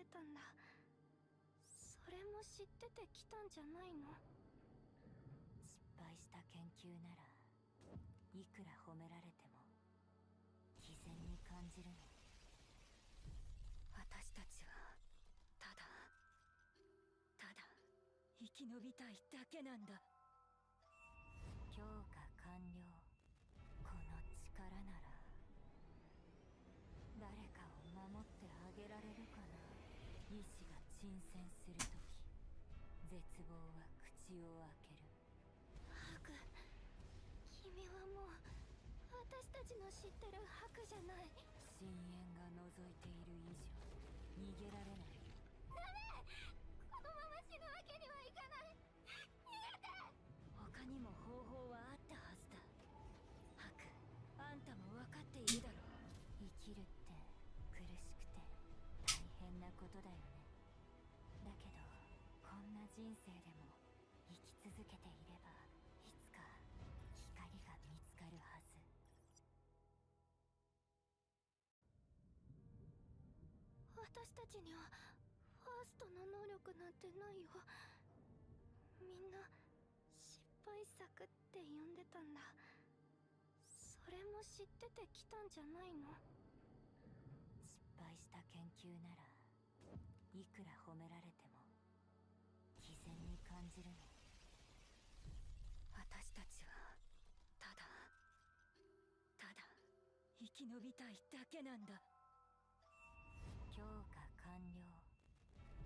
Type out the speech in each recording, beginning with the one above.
でたんだ。それも知ってて来たんじゃないの？失敗した研究ならいくら褒められても毅然に感じるの。私たちはただ生き延びたいだけなんだ。強化完了。この力なら誰かを守ってあげられるかな。意志が沈潜するとき、絶望は口を開ける。ハク、君はもう私たちの知ってるハクじゃない。深淵が覗いている以上逃げられない。ダメ！このまま死ぬわけにはいかない。逃げて！他にも方法はあったはずだ。ハク、あんたも分かっているだろう。生きるって苦しくて大変なことだよね。だけどこんな人生でも生き続けていればいつか光が見つかるはず。私たちにはファーストの能力なんてないよ。みんな失敗作って呼んでたんだ。それも知ってて来たんじゃないの？失敗した研究ならいくら褒められても毅然に感じるの。私たちはただ生き延びたいだけなんだ。強化完了。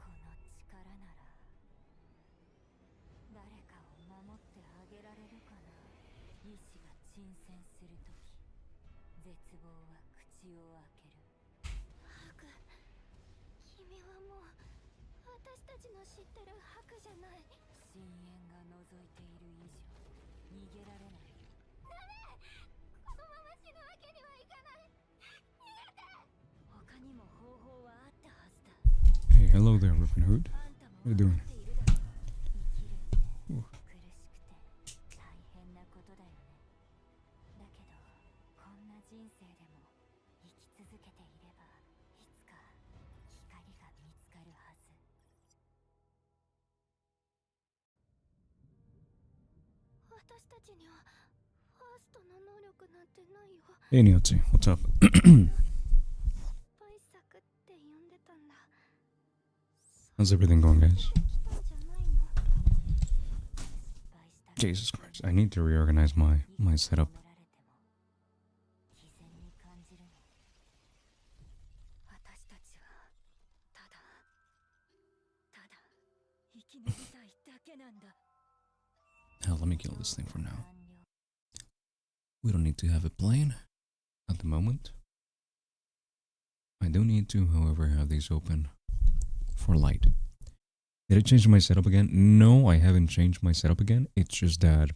この力なら誰かを守ってあげられるかな。意志が沈潜するとき、絶望は口を開ける。ハク、君はもう私たちの知ってるハクじゃない。深淵が覗いている以上逃げられない。ダメ！このまま死ぬわけにはいかない。逃げて！他にも方法はあったはずだ。 Hey, hello there, Rippin' Hood. What are you doing? 生きるって苦しくて大変なことだよね。だけどこんな人生でも生き続けていればいつか光が見つかるはず。私たちにはファーストの能力なんてないよ。 Hey, Niotzi, what's up? 失敗作って呼んでたんだ。 How's everything going, guys? 来たんじゃないの？ Jesus Christ, I need to reorganize my setup. 毅然に感じるの。私たちはただ生き延びたいだけなんだ。 Hell, let me kill this thing for now. We don't need to have it playing at the moment. I do need to, however, have these open for light. Did I change my setup again? No, I haven't changed my setup again. It's just that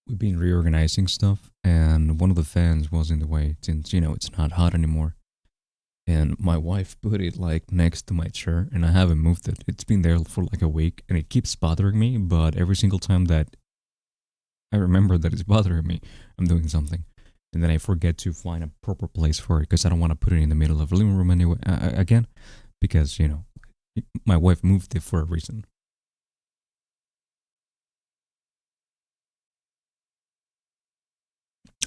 we've been reorganizing stuff, and one of the fans was in the way since, you know, it's not hot anymore. And my wife put it like next to my chair, and I haven't moved it. It's been there for like a week, and it keeps bothering me, but every single time that I remember that it's bothering me, I'm doing something. And then I forget to find a proper place for it, because I don't want to put it in the middle of the living room anyway, again, because, you know, my wife moved it for a reason.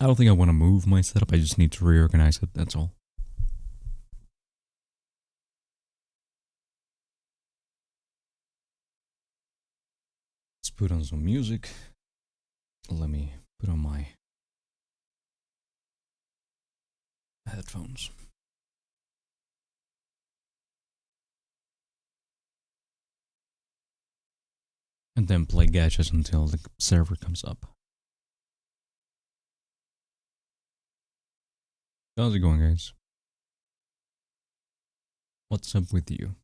I don't think I want to move my setup, I just need to reorganize it, that's all. Let's put on some music. Let me put on my headphones. And then play gadgets until the server comes up. How's it going, guys? What's up with you?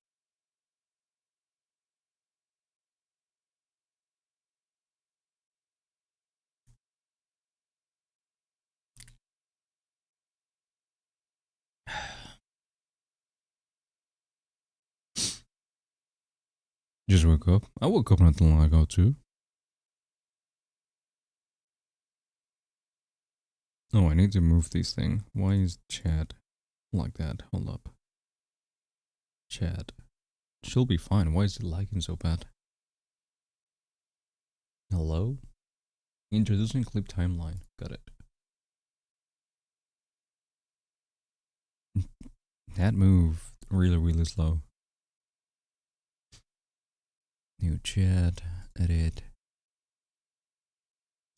Just woke up. I woke up not too long ago too. Oh, I need to move this thing. Why is chat like that. Hold up. Chat. She'll be fine. Why is it lagging so bad? Hello? Introducing clip timeline. Got it. That move really, really slow. New chat. Edit.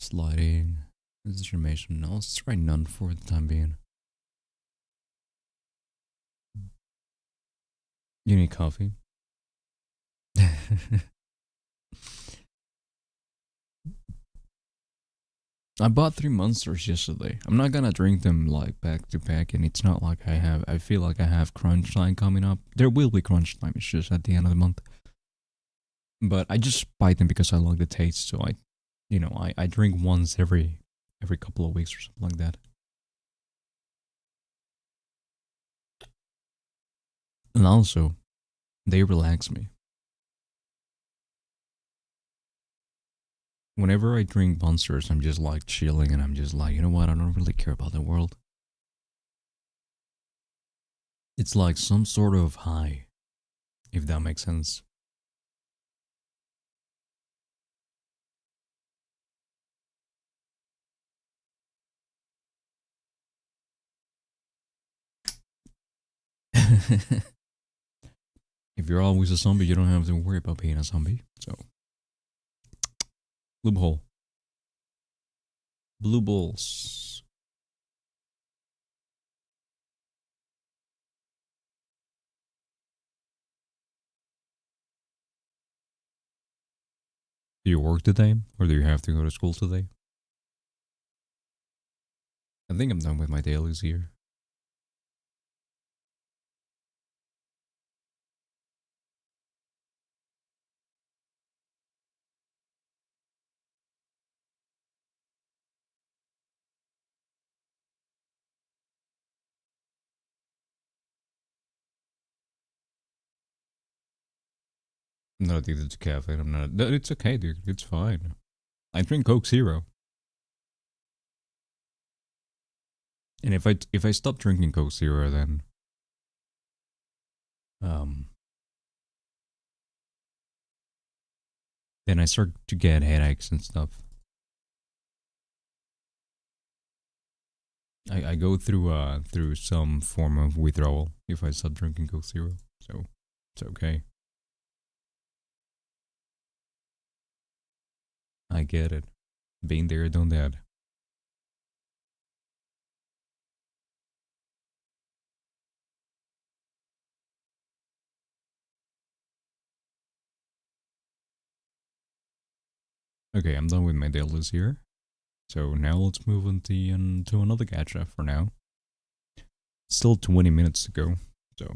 Sliding. This is information. No, let's try none for the time being. You need coffee? I bought 3 Monsters yesterday. I'm not gonna drink them like back to back, and it's not like I feel like I have crunch time coming up. There will be crunch time, it's just at the end of the month. But I just buy them because I like the taste, so I drink once every couple of weeks or something like that. And also, they relax me. Whenever I drink Monsters, I'm just like chilling and I'm just like, you know what, I don't really care about the world. It's like some sort of high, if that makes sense. If you're always a zombie, you don't have to worry about being a zombie. So, loophole. Blue balls. Do you work today? Or do you have to go to school today? I think I'm done with my dailies here. I'm not addicted to caffeine. I'm not. It's okay, dude. It's fine. I drink Coke Zero. And if I stop drinking Coke Zero, then um then I start to get headaches and stuff. I go through some form of withdrawal if I stop drinking Coke Zero. So it's okay. I get it. Been there, done that. Okay, I'm done with my dailies here. So now let's move on to another gacha for now. Still 20 minutes to go, so.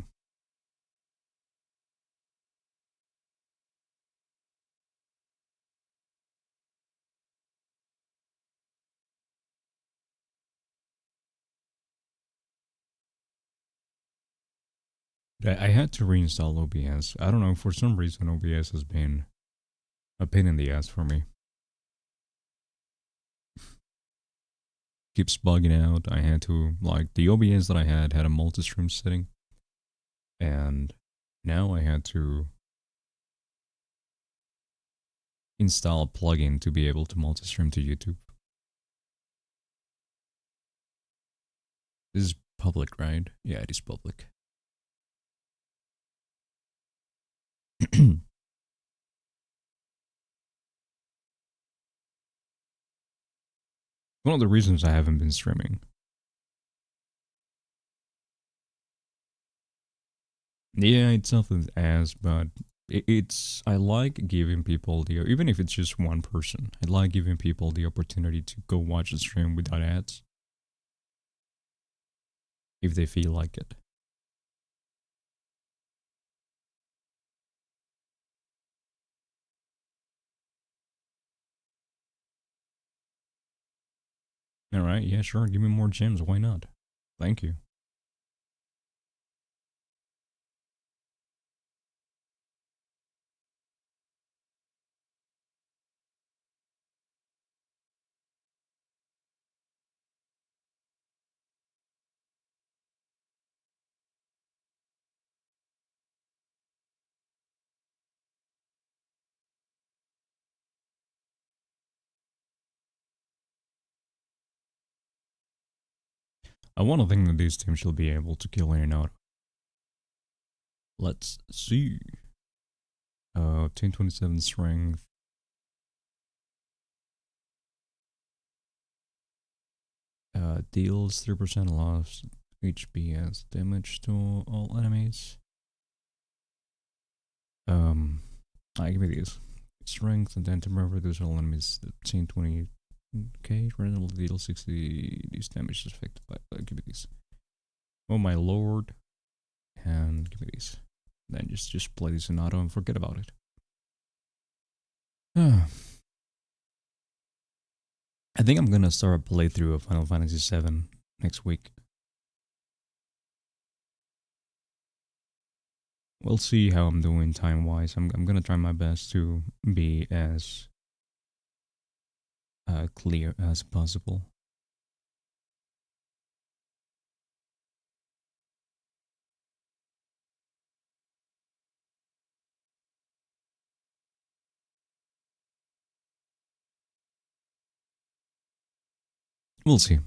I had to reinstall OBS. I don't know, for some reason OBS has been a pain in the ass for me. Keeps bugging out. I had to, like, the OBS that I had a multi-stream setting. And now I had to install a plugin to be able to multi-stream to YouTube. This is public, right? Yeah, it is public. One of the reasons I haven't been streaming. Yeah, it's nothing as, but it's, I like giving people the, even if it's just one person, I like giving people the opportunity to go watch the stream without ads. If they feel like it. Alright, yeah, sure, give me more gems, why not? Thank you. I want to think that this team should be able to kill in and out. Let's see. 1027 strength. Deals 3% loss HP as damage to all enemies. Give me these. Strength and then temporary reduce all enemies 1020. Okay, randomly deal 60 these damage is affected by. Give me these. Oh my lord. And give me these. Then just play this in auto and forget about it. I think I'm gonna start a playthrough of Final Fantasy VII next week. We'll see how I'm doing time-wise. I'm gonna try my best to be as clear as possible. We'll see.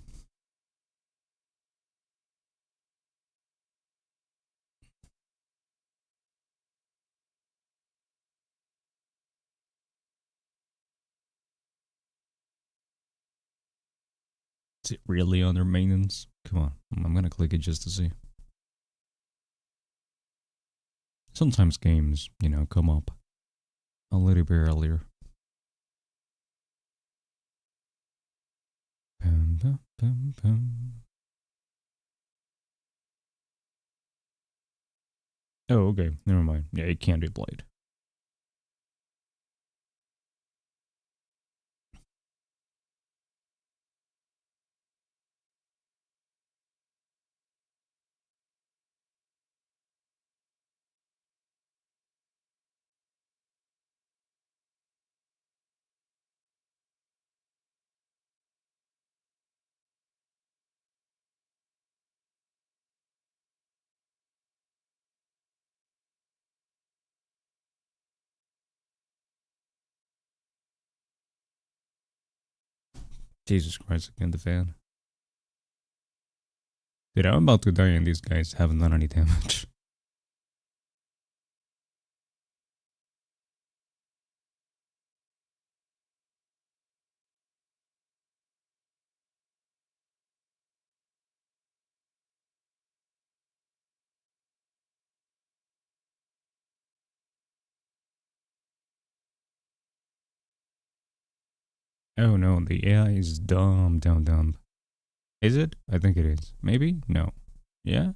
Is it really under maintenance? Come on, I'm gonna click it just to see. Sometimes games, you know, come up a little bit earlier. Oh, okay, never mind. Yeah, it can't be played. Jesus Christ, again the fan. Dude, I'm about to die and these guys haven't done any damage. Oh no, the AI is dumb. Is it? I think it is. Maybe? No. Yeah?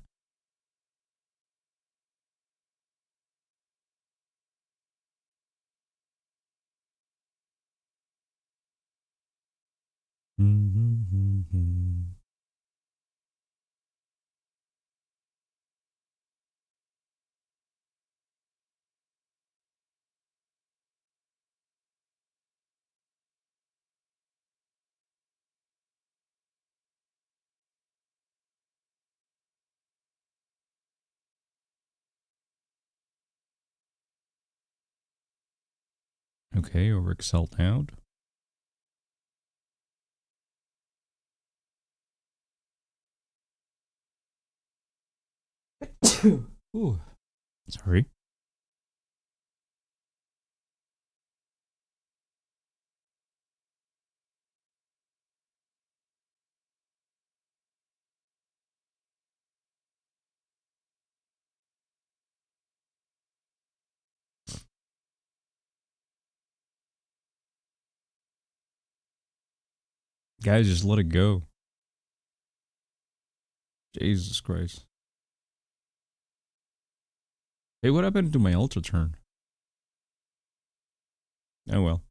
Okay, or excelled out. Ooh. Sorry. Guys, just let it go. Jesus Christ. Hey, what happened to my ultra turn? Oh well.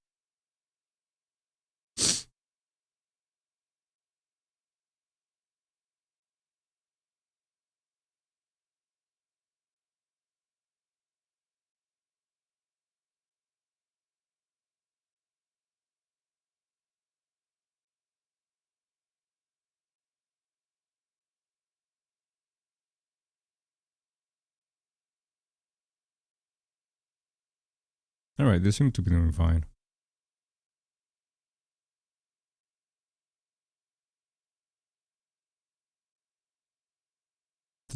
Alright, they seem to be doing fine.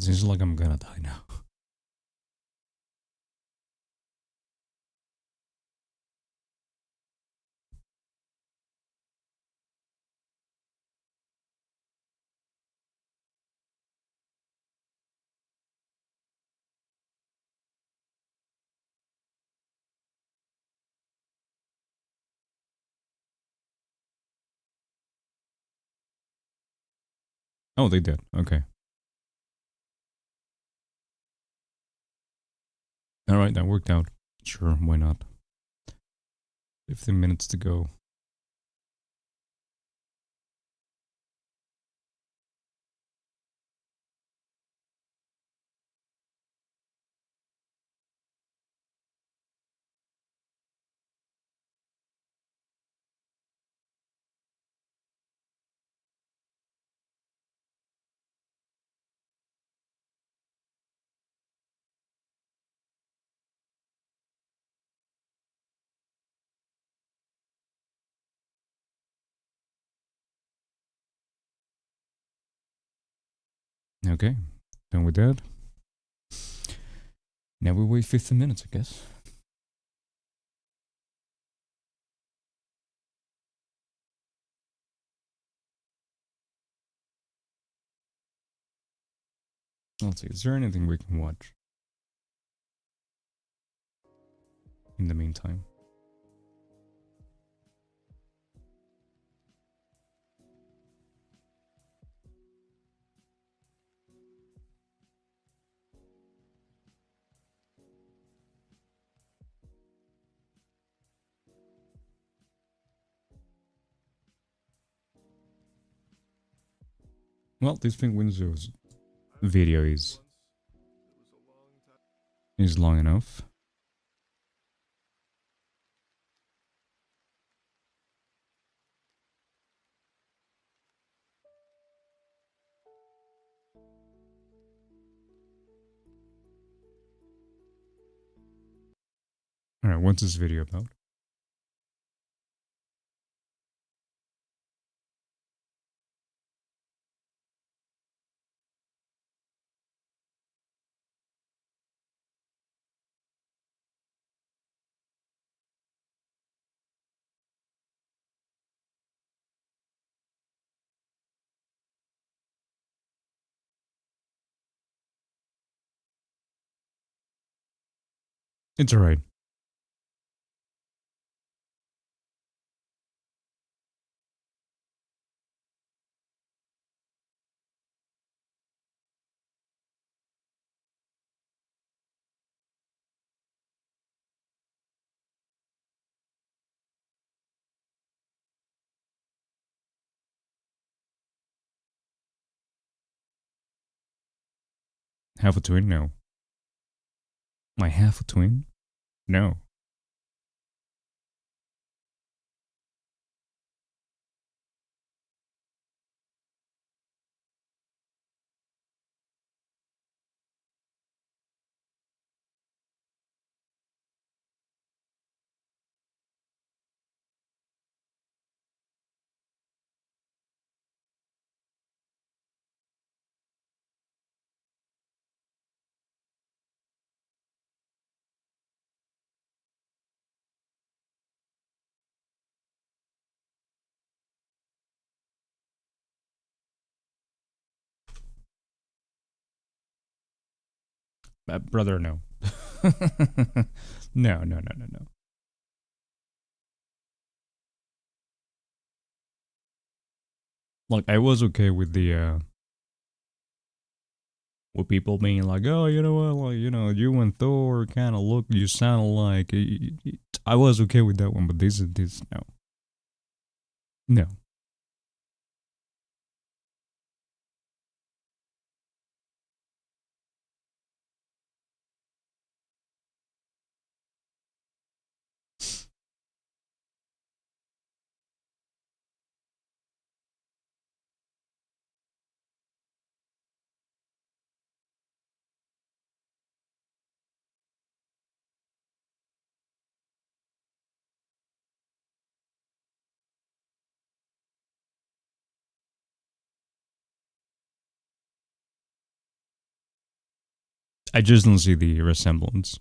It seems like I'm gonna die now. Oh, they did. Okay. Alright, that worked out. Sure, why not? 15 minutes to go. Okay, done with that. Now we wait 15 minutes, I guess. Let's see, is there anything we can watch in the meantime? Well, this Penguin's video is long enough. Alright, what's this video about? It's alright. Half a twin? No. My half a twin? No. Brother, no. No, no, no, no, no. Like, I was okay with the, with people being like, oh, you know what, like, you know, you and Thor kind of look, you sound alike. I was okay with that one, but this, no. No. I just don't see the resemblance.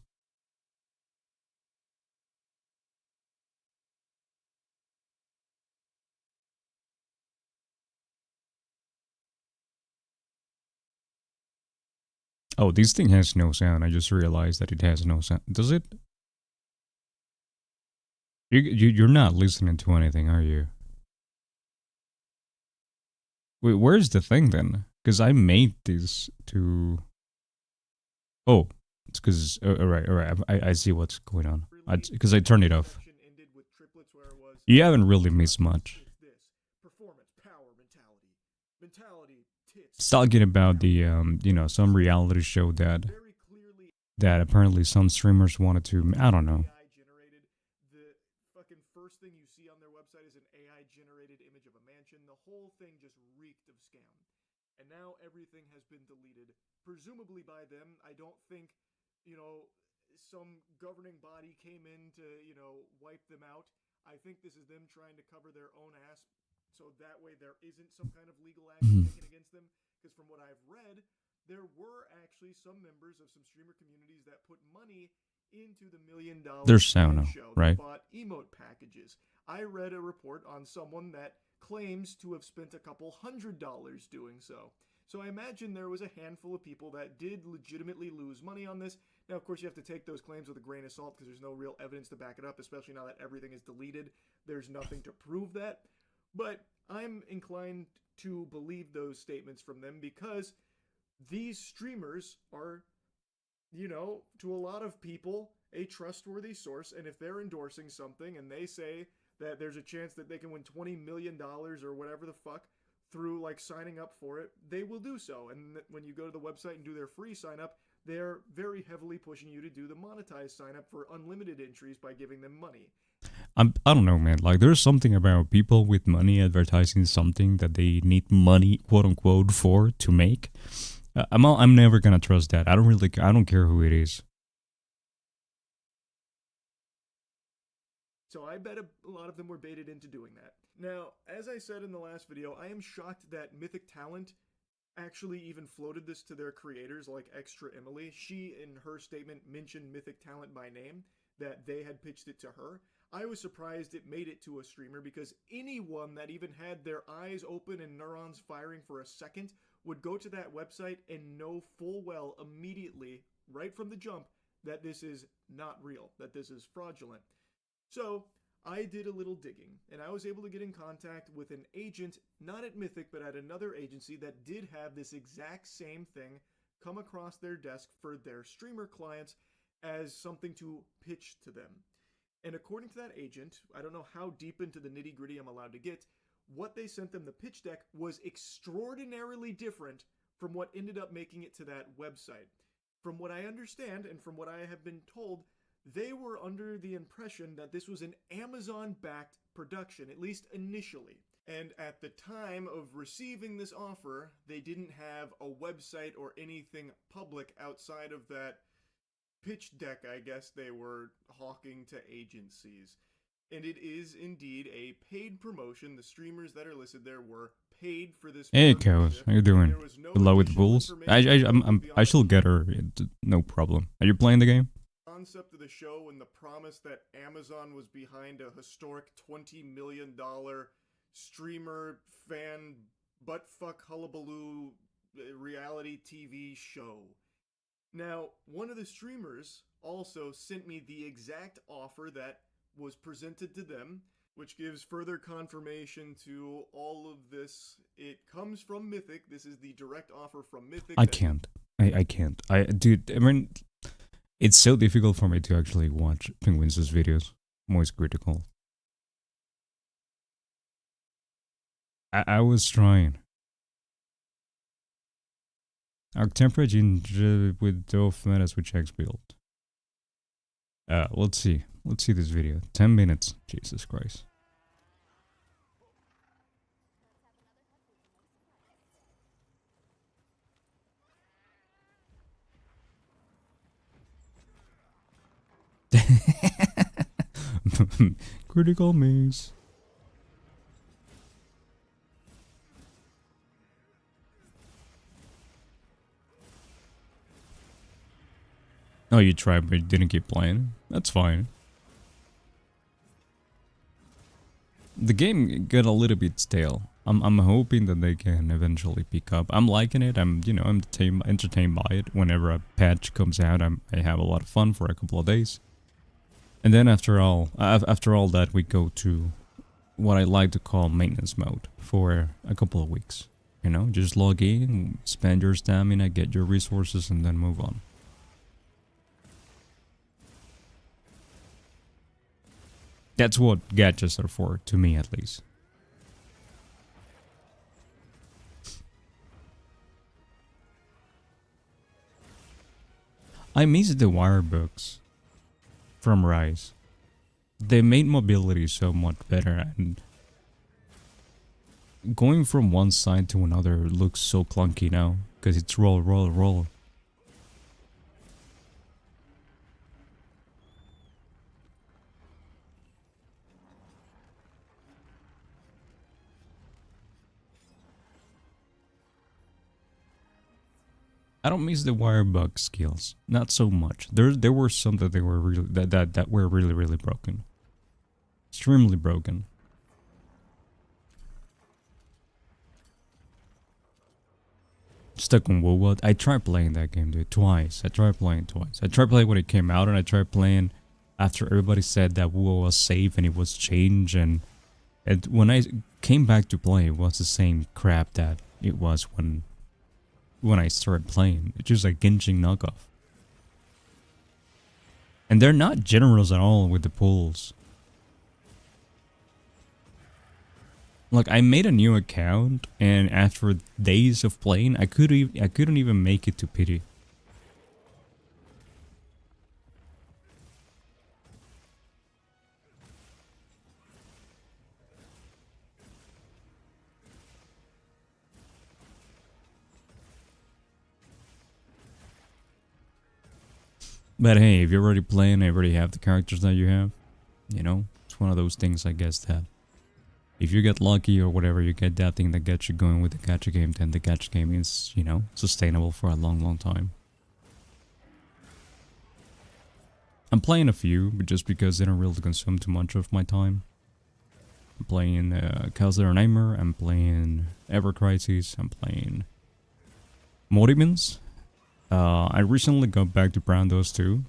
Oh, this thing has no sound. I just realized that it has no sound. Does it? You're not listening to anything, are you? Wait, where's the thing then? Because I made this to. Oh, it's because. All right. I see what's going on. Because I turned it off. You haven't really missed much. It's talking about the some reality show that apparently some streamers wanted to. I don't know. The fucking first thing you see on their website is an AI generated image of a mansion. The whole thing just reeked of scam. And now everything has been deleted, presumably by them. I don't think, some governing body came in to, wipe them out. I think this is them trying to cover their own ass so that way there isn't some kind of legal action taken against them. Because from what I've read, there were actually some members of some streamer communities that put money into the $1 million There's sound now, show right? that bought emote packages. I read a report on someone that claims to have spent a couple $100 doing so. So I imagine there was a handful of people that did legitimately lose money on this. Now, of course, you have to take those claims with a grain of salt because there's no real evidence to back it up, especially now that everything is deleted. There's nothing to prove that. But I'm inclined to believe those statements from them because these streamers are, to a lot of people, a trustworthy source. And if they're endorsing something and they say that there's a chance that they can win $20 million or whatever the fuck through like signing up for it, they will do so. And when you go to the website and do their free sign up, they're very heavily pushing you to do the monetized sign up for unlimited entries by giving them money. I don't know, man. Like, there's something about people with money advertising something that they need money, quote unquote, for to make. I'm never gonna trust that. I don't care who it is. So I bet a lot of them were baited into doing that. Now, as I said in the last video, I am shocked that Mythic Talent actually even floated this to their creators like Extra Emily. She, in her statement, mentioned Mythic Talent by name, that they had pitched it to her. I was surprised it made it to a streamer because anyone that even had their eyes open and neurons firing for a second would go to that website and know full well immediately, right from the jump, that this is not real, that this is fraudulent. So I did a little digging, and I was able to get in contact with an agent, not at Mythic, but at another agency that did have this exact same thing come across their desk for their streamer clients as something to pitch to them. And according to that agent, I don't know how deep into the nitty-gritty I'm allowed to get, what they sent them, the pitch deck, was extraordinarily different from what ended up making it to that website. From what I understand, and from what I have been told, they were under the impression that this was an Amazon-backed production, at least initially. And at the time of receiving this offer, they didn't have a website or anything public outside of that pitch deck, I guess, they were hawking to agencies. And it is indeed a paid promotion. The streamers that are listed there were paid for this. Hey, Chaos, how you doing? No Good luck with the Bulls. I shall get her. No problem. Are you playing the game? Concept of the show and the promise that Amazon was behind a historic $20 million streamer fan buttfuck hullabaloo reality TV show. Now, one of the streamers also sent me the exact offer that was presented to them, which gives further confirmation to all of this. It comes from Mythic. This is the direct offer from Mythic. I can't. Dude, I mean, it's so difficult for me to actually watch Penguins' videos. Most critical. I was trying. Our temperature with Dove Metas with checks build. Let's see. Let's see this video. 10 minutes. Jesus Christ. Critical maze. Oh, you tried but you didn't keep playing? That's fine. The game got a little bit stale. I'm hoping that they can eventually pick up. I'm liking it. I'm entertained by it. Whenever a patch comes out, I have a lot of fun for a couple of days. And then after all that, we go to what I like to call maintenance mode for a couple of weeks. You know, just log in, spend your stamina, get your resources, and then move on. That's what gadgets are for, to me at least. I miss the wire books from Rise. They made mobility so much better, and going from one side to another looks so clunky now, because it's roll, roll, roll. I don't miss the wire bug skills, not so much. There were some that they were really that were really broken, extremely broken. Stuck on Woolwood. I tried playing that game, dude, twice. I tried playing twice. I tried playing when it came out, and I tried playing after everybody said that Woolwood was safe and it was changed, and when I came back to play, it was the same crap that it was when I started playing. It's just like Genshin knockoff. And they're not generous at all with the pulls. Like, I made a new account, and after days of playing, I couldn't even make it to pity. But hey, if you're already playing, I already have the characters that you have. You know, it's one of those things, I guess, that if you get lucky or whatever, you get that thing that gets you going with the gacha game, then the gacha game is, you know, sustainable for a long time. I'm playing a few, but just because they don't really consume too much of my time. I'm playing Kaiser Nightmare, I'm playing Ever Crisis, I'm playing Morimins. I recently got back to Brown Dust 2.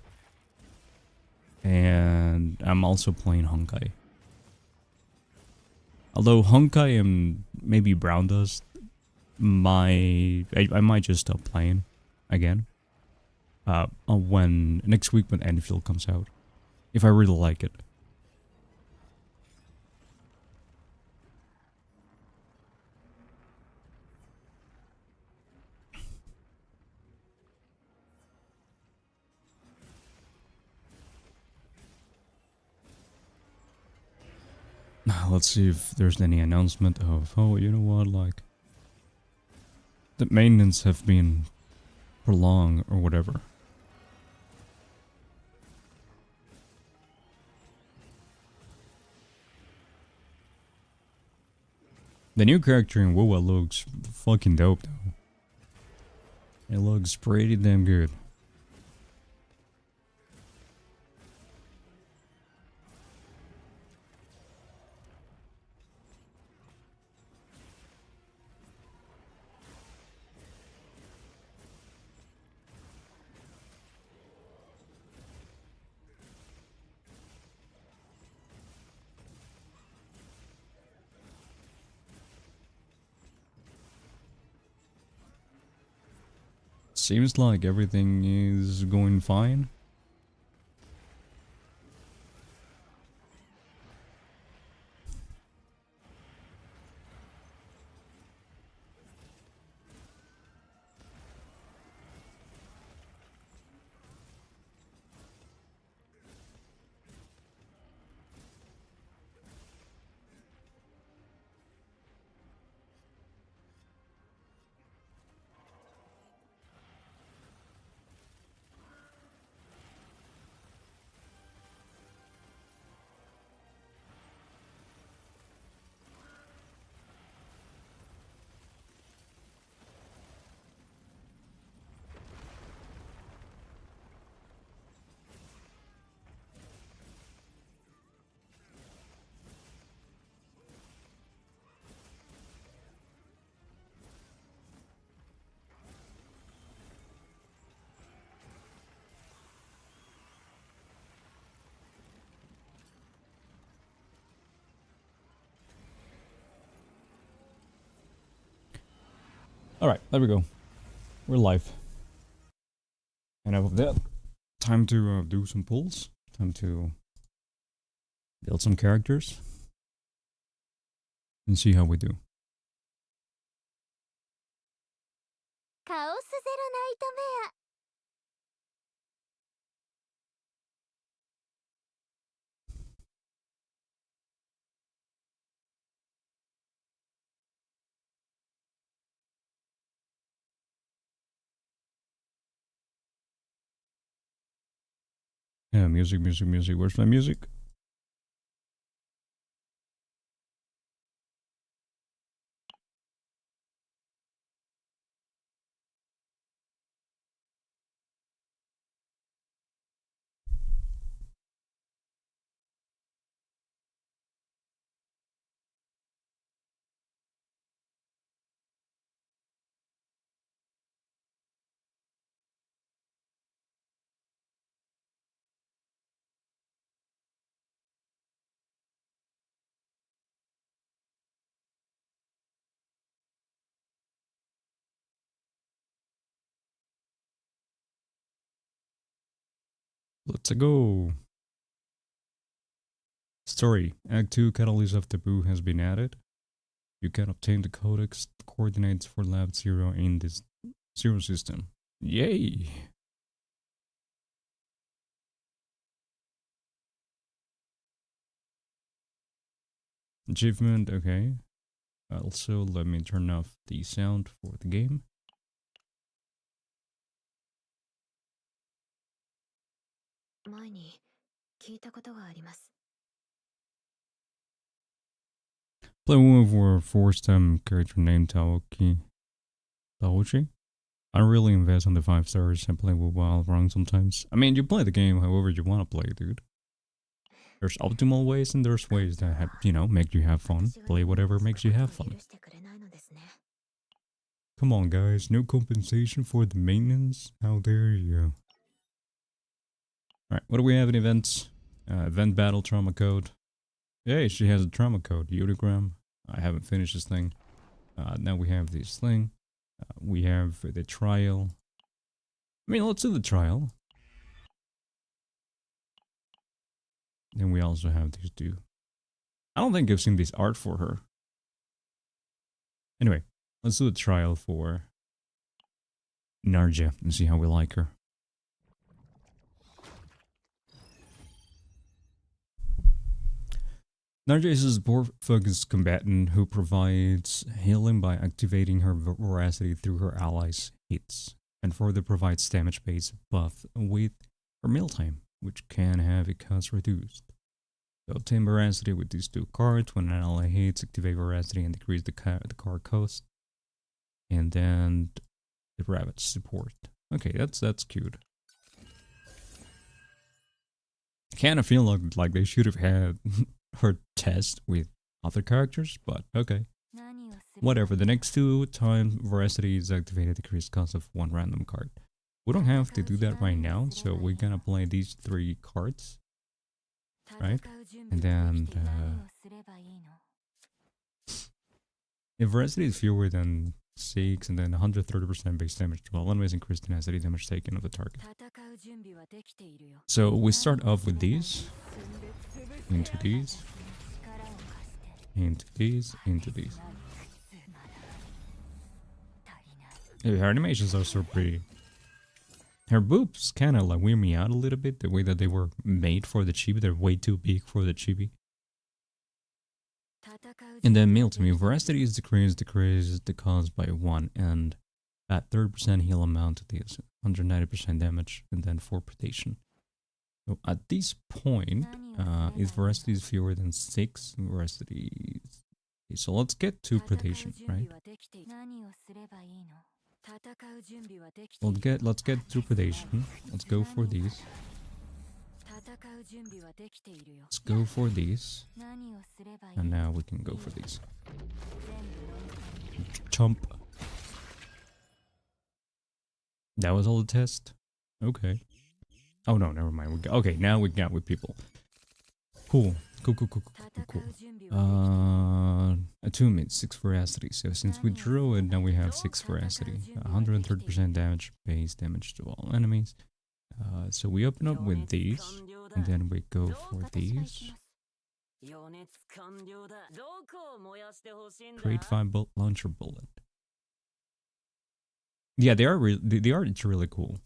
And I'm also playing Honkai. Although Honkai and maybe Brown Dust, I might just stop playing again. When next week when Enfield comes out, if I really like it. Let's see if there's any announcement of, oh, you know what, like, the maintenance have been prolonged or whatever. The new character in WoW looks fucking dope though. It looks pretty damn good. Seems like everything is going fine. Alright, there we go. We're live. And out of that, time to do some pulls. Time to build some characters. And see how we do. カオスゼロナイトメア Yeah, music, music, music. Where's my music? Let's go. Story. Act 2 Catalyst of Taboo has been added. You can obtain the codex coordinates for Lab 0 in this 0 system. Yay! Achievement, okay. Also, let me turn off the sound for the game. Play one for a first-time character named Taochi. I really invest on the 5 stars and play with while wrong sometimes. I mean, you play the game however you want to play, dude. There's optimal ways and there's ways that have, make you have fun. Play whatever makes you have fun. Come on, guys. No compensation for the maintenance? How dare you? Alright, what do we have in events? Event battle trauma code. Hey, she has a trauma code. Udigram. I haven't finished this thing. Now we have this thing. We have the trial. I mean, let's do the trial. Then we also have these two. I don't think I've seen this art for her. Anyway, let's do the trial for Narja and see how we like her. Narja is a support-focused combatant who provides healing by activating her veracity through her allies' hits, and further provides damage-based buff with her mealtime, which can have its cost reduced. So obtain veracity with these two cards. When an ally hits, activate veracity and decrease the card cost. And then the rabbit support. Okay, that's cute. I kind of feel like they should have had her test with other characters, but okay. Whatever, the next 2 times veracity is activated, decreased cost of 1 random card. We don't have to do that right now, so we're gonna play these 3 cards. Right? And then if veracity is fewer than 6 and then 130% base damage to all enemies, increase tenacity damage taken of the target. So we start off with these. Into these. Into these. Into these. Hey, her animations are so pretty. Her boobs kind of like weird me out a little bit, the way that they were made for the chibi. They're way too big for the chibi. And then mealtime. Veracity is decreased the cost by 1, and at 30% heal amount deals 190% damage, and then 4 predation. So at this point, if veracity is fewer than 6, veracity is... Okay, so let's get to predation, right? Let's get to predation. Let's go for these. Let's go for these. And now we can go for these. Chomp. That was all the test? Okay. Oh no, never mind. Okay, now we got with people. Cool. Cool, cool, cool, cool, cool, cool. Attunement, 6 veracity. So since we drew it, now we have 6 veracity. 130% damage, base damage to all enemies. So we open up with these, and then we go for these. Create 5 launcher bullet. Yeah, they are the art is really cool.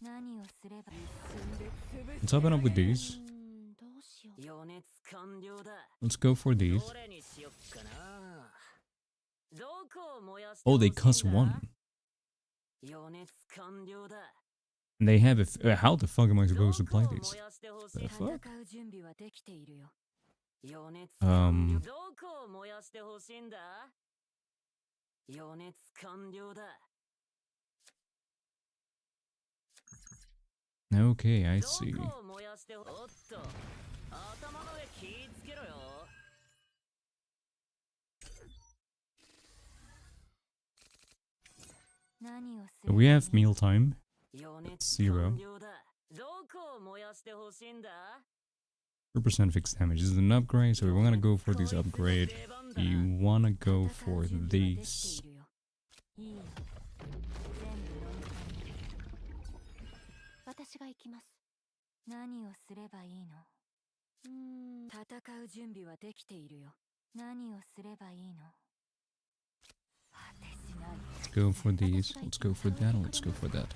Let's open up with these. Let's go for these. Oh, they cost 1. And they have how the fuck am I supposed to play these? The fuck? Okay, I see. We have mealtime. That's 0. 4% fixed damage. This is an upgrade, so we want to go for this upgrade. You want to go for these. Let's go for these. Let's go for that. Let's go for that.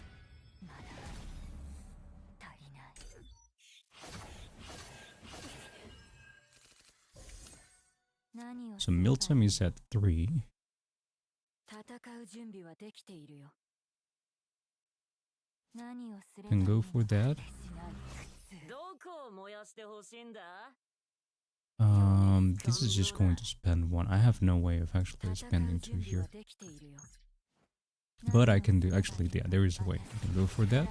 So mealtime is at 3. Can go for that. This is just going to spend 1. I have no way of actually spending 2 here. But I can do, actually, yeah, there is a way. I can go for that,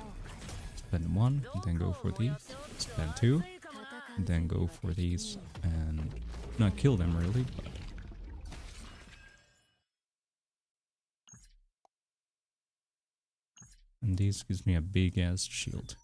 spend 1, and then go for these, spend 2, and then go for these, and not kill them really, but... And this gives me a big ass shield.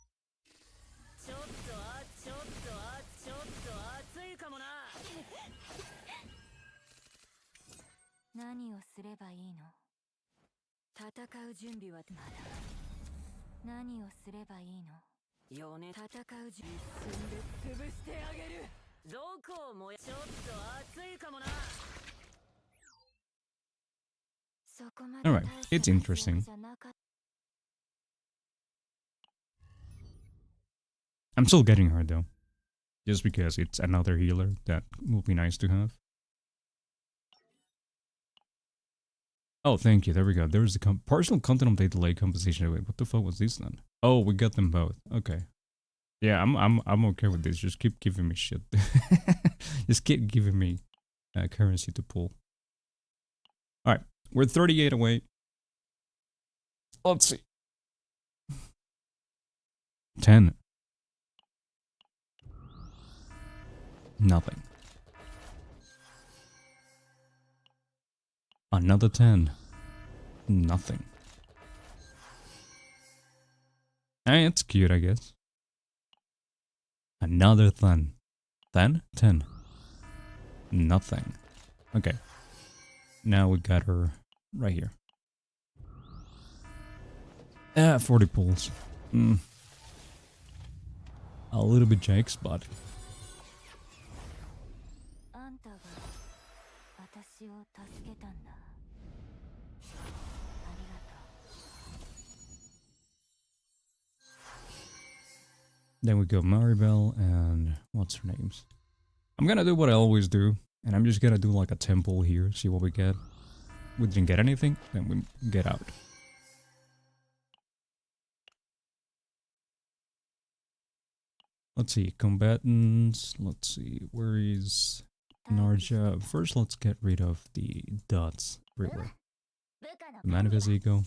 Alright, it's interesting. I'm still getting her though. Just because it's another healer that will be nice to have. Oh, thank you. There we go. There's the partial content update delay composition. Wait, what the fuck was this then? Oh, we got them both. Okay. Yeah, I'm okay with this. Just keep giving me shit. Just keep giving me currency to pull. All right, we're 38 away. Let's see. 10. Nothing. Another 10. Nothing. Hey, it's cute, I guess. Another 10. 10? 10. Nothing. Okay. Now we got her right here. 40 pulls. A little bit Jake's, but... Then we go Maribel and what's her names? I'm gonna do what I always do, and I'm just gonna do like a temple here, see what we get. We didn't get anything, then we get out. Let's see, combatants, let's see, where is Narja? First let's get rid of the dots everywhere. The manifest ego.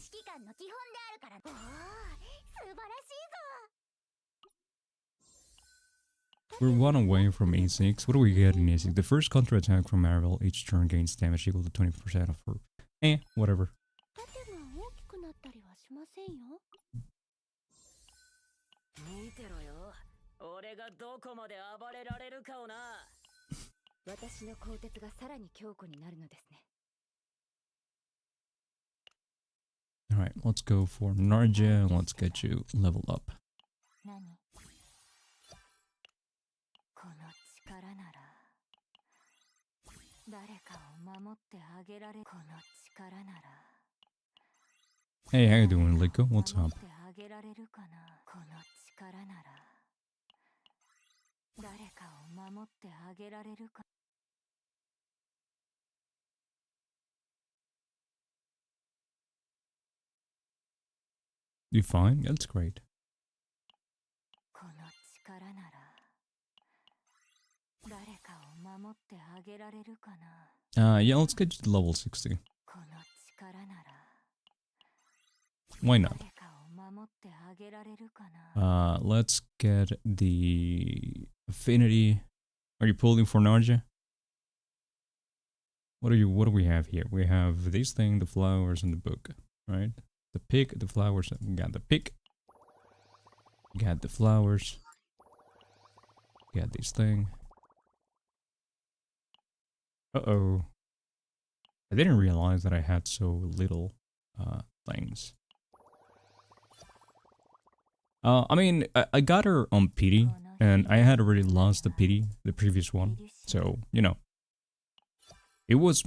We're 1 away from A6. What do we get in A6? The first counter attack from Maribel each turn gains damage equal to 20% of her. Whatever. 私の鋼鉄がさらに強固になるのですね。 Alright, let's go for Narja and let's get you leveled up. 何？この力なら誰かを守ってあげられ、この力なら Hey, how you doing, Liko? What's 守っ up? てあげられるかな。この力なら誰かを守ってあげられるか。 You fine? That's great. この力なら誰かを守ってあげられるかな。 Yeah, let's get you to level 60. この力なら Why not? 誰かを守ってあげられるかな。 Let's get the affinity. Are you pulling for Narja? What do we have here? We have this thing, the flowers, and the book, right? The pig, the flowers. We got the pig. We got the flowers. We got this thing. Uh-oh. I didn't realize that I had so little things. I mean, I got her on pity, and I had already lost the pity, the previous one. So, you know. It was,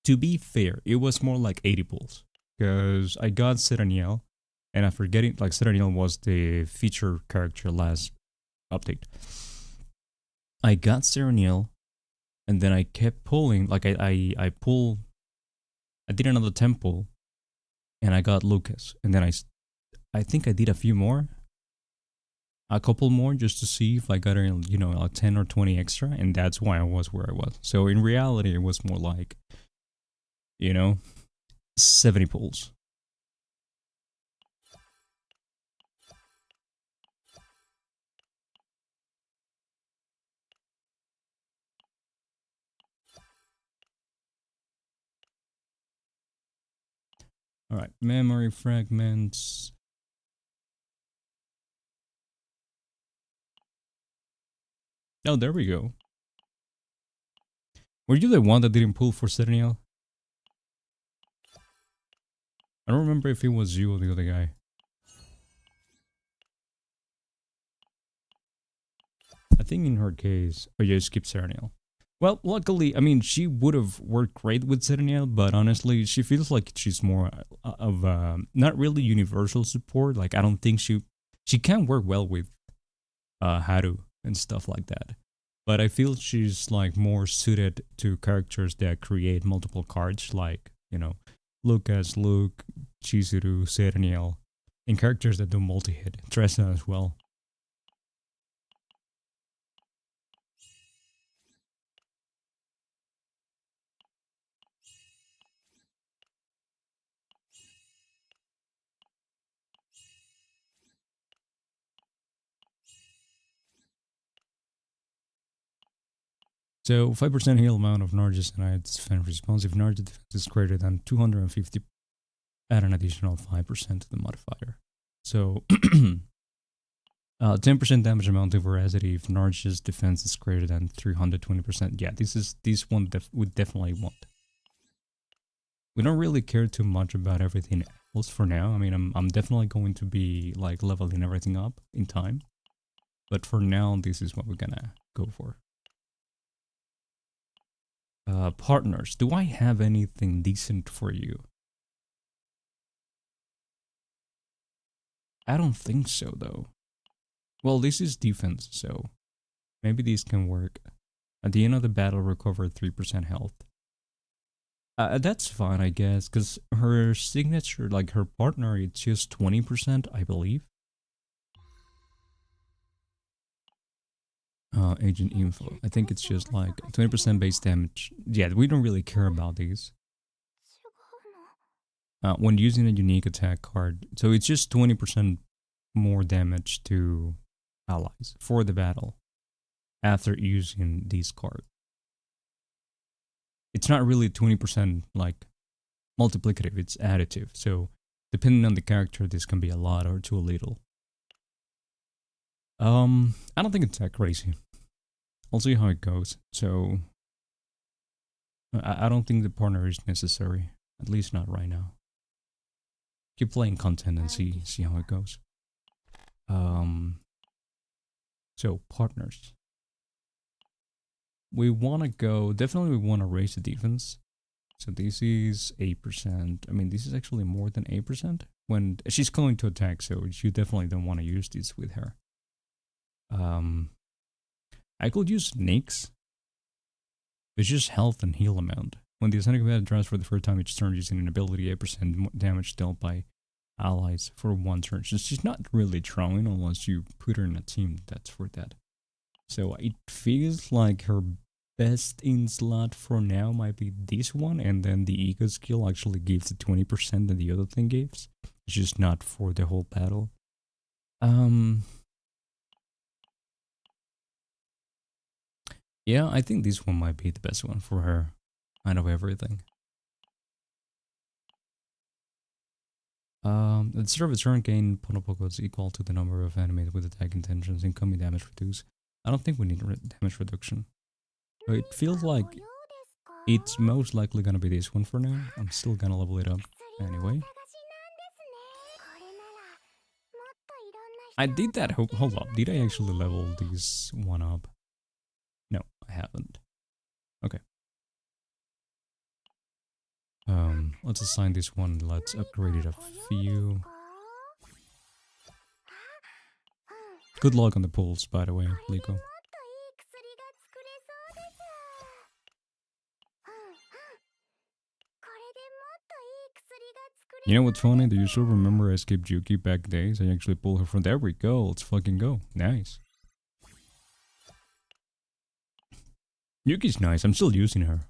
to be fair, it was more like 80 pulls. Because I got Sereniel, and I'm forgetting, like, Sereniel was the feature character last update. I got Sereniel, and then I kept pulling, like, I did another 10 pull, and I got Lucas. And then I think I did a few more. A couple more just to see if I got, you know, a 10 or 20 extra, and that's why I was where I was. So in reality, it was more like, you know, 70 pulls. Alright, memory fragments. Oh, there we go. Were you the one that didn't pull for Sereniel? I don't remember if it was you or the other guy. I think in her case... Oh yeah, skip Sereniel. Well, luckily, I mean, she would have worked great with Sereniel, but honestly, she feels like she's more of not really universal support. Like, I don't think she can work well with Haru and stuff like that. But I feel she's like more suited to characters that create multiple cards, like, you know, Lucas, Luke, Chizuru, Sereniel, and characters that do multi-hit. Tressa as well. So 5% heal amount of Narja's and its defense response. If Narja defense is greater than 250, add an additional 5% to the modifier. So 10% damage amount to veracity if Narja's defense is greater than 320%. Yeah, this one we definitely want. We don't really care too much about everything else for now. I mean, I'm definitely going to be like leveling everything up in time. But for now, this is what we're gonna go for. Partners, do I have anything decent for you? I don't think so, though. Well, this is defense, so maybe these can work. At the end of the battle, recover 3% health. That's fine, I guess, because her signature, like her partner, it's just 20%, I believe. Agent info. I think it's just like 20% base damage. Yeah, we don't really care about these. When using a unique attack card, so it's just 20% more damage to allies for the battle after using these cards. It's not really 20% like multiplicative, it's additive. So depending on the character, this can be a lot or too little. I don't think it's that crazy. I'll see how it goes. So I don't think the partner is necessary. At least not right now. Keep playing content and see how it goes. So partners. We want to go, definitely we want to raise the defense. So this is 8%. I mean, this is actually more than 8%. When she's going to attack, so you definitely don't want to use this with her. I could use Nyx. It's just health and heal amount. When the ascending combat drives for the first time each turn using an ability, 8% damage dealt by allies for one turn. So she's not really throwing unless you put her in a team that's for that. So it feels like her best in slot for now might be this one, and then the ego skill actually gives the 20% that the other thing gives. It's just not for the whole battle. Yeah, I think this one might be the best one for her. Out of everything. At the start of a turn, gain Ponopoko is equal to the number of enemies with attack intentions. Incoming damage reduced. I don't think we need damage reduction. So it feels like it's most likely gonna be this one for now. I'm still gonna level it up anyway. I did that. Hold up. Did I actually level this one up? No, I haven't. Okay. Let's assign this one. Let's upgrade it a few. Good luck on the pulls, by the way, Liko. You know what's funny? Do you still remember I skipped Yuki back days? I actually pulled her from there. We go. Let's fucking go. Nice. Yuki's nice. I'm still using her.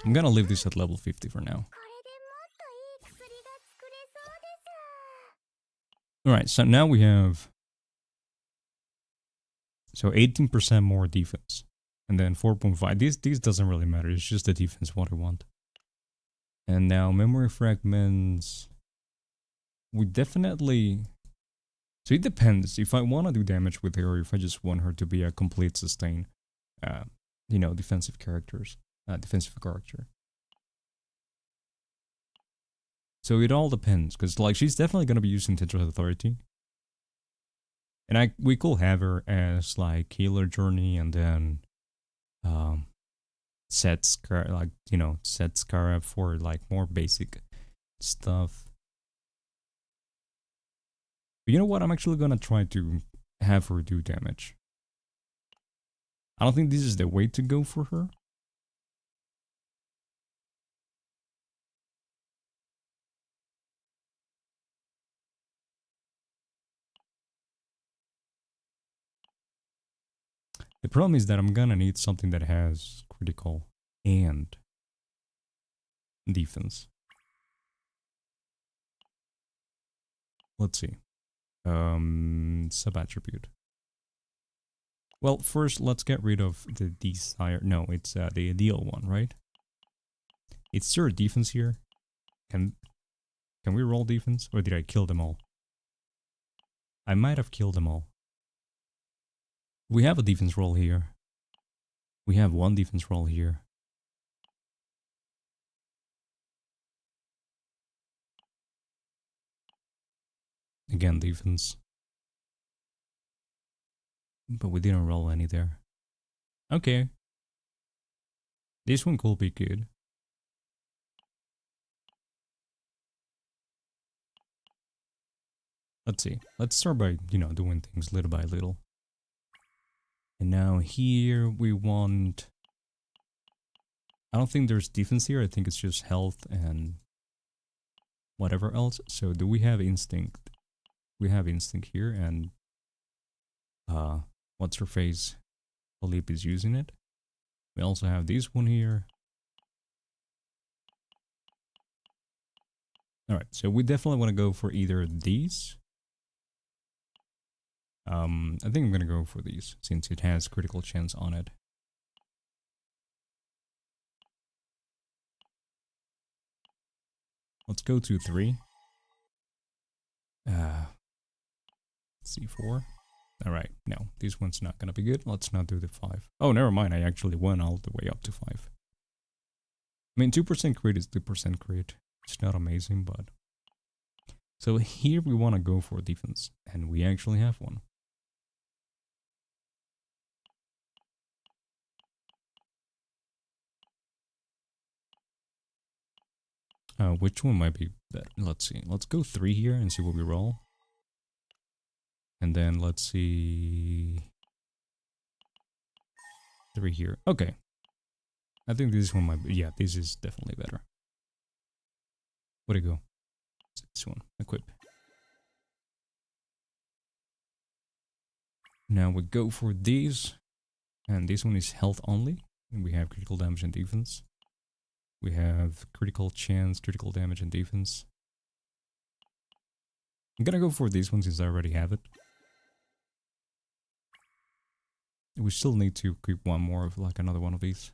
I'm gonna leave this at level 50 for now. Alright, so now we have... So 18% more defense. And then 4.5. These doesn't really matter. It's just the defense what I want. And now memory fragments... We definitely... So it depends. If I want to do damage with her, or if I just want her to be a complete sustain, you know, defensive character. So it all depends, because like she's definitely gonna be using Tetra's Authority, and we could have her as like healer journey, and then set Scarab for like more basic stuff. But you know what? I'm actually gonna try to have her do damage. I don't think this is the way to go for her. The problem is that I'm gonna need something that has critical and defense. Let's see. Sub-attribute. Well, first let's get rid of the desire. No, it's the ideal one, right? It's zero defense here. Can we roll defense? Or did I kill them all? I might have killed them all. We have a defense roll here. We have one defense roll here. Again, defense. But we didn't roll any there. Okay. This one could be good. Let's see. Let's start by, you know, doing things little by little. And now here we want... I don't think there's defense here. I think it's just health and whatever else. So do we have instinct? We have instinct here, and what's her face? Philippe is using it. We also have this one here. Alright, so we definitely want to go for either these. I think I'm gonna go for these since it has critical chance on it. Let's go to 3. C4. Alright, no, this one's not gonna be good. Let's not do the 5. Oh, never mind, I actually went all the way up to 5. I mean, 2% crit is 2% crit. It's not amazing, but... So here we want to go for defense, and we actually have one. Which one might be better? Let's see. Let's go 3 here and see what we roll. And then let's see... 3 here. Okay. I think this one might be... Yeah, this is definitely better. Where'd it go? It's this one. Equip. Now we go for these. And this one is health only. And we have critical damage and defense. We have critical chance, critical damage, and defense. I'm gonna go for this one since I already have it. We still need to equip one more of like another one of these.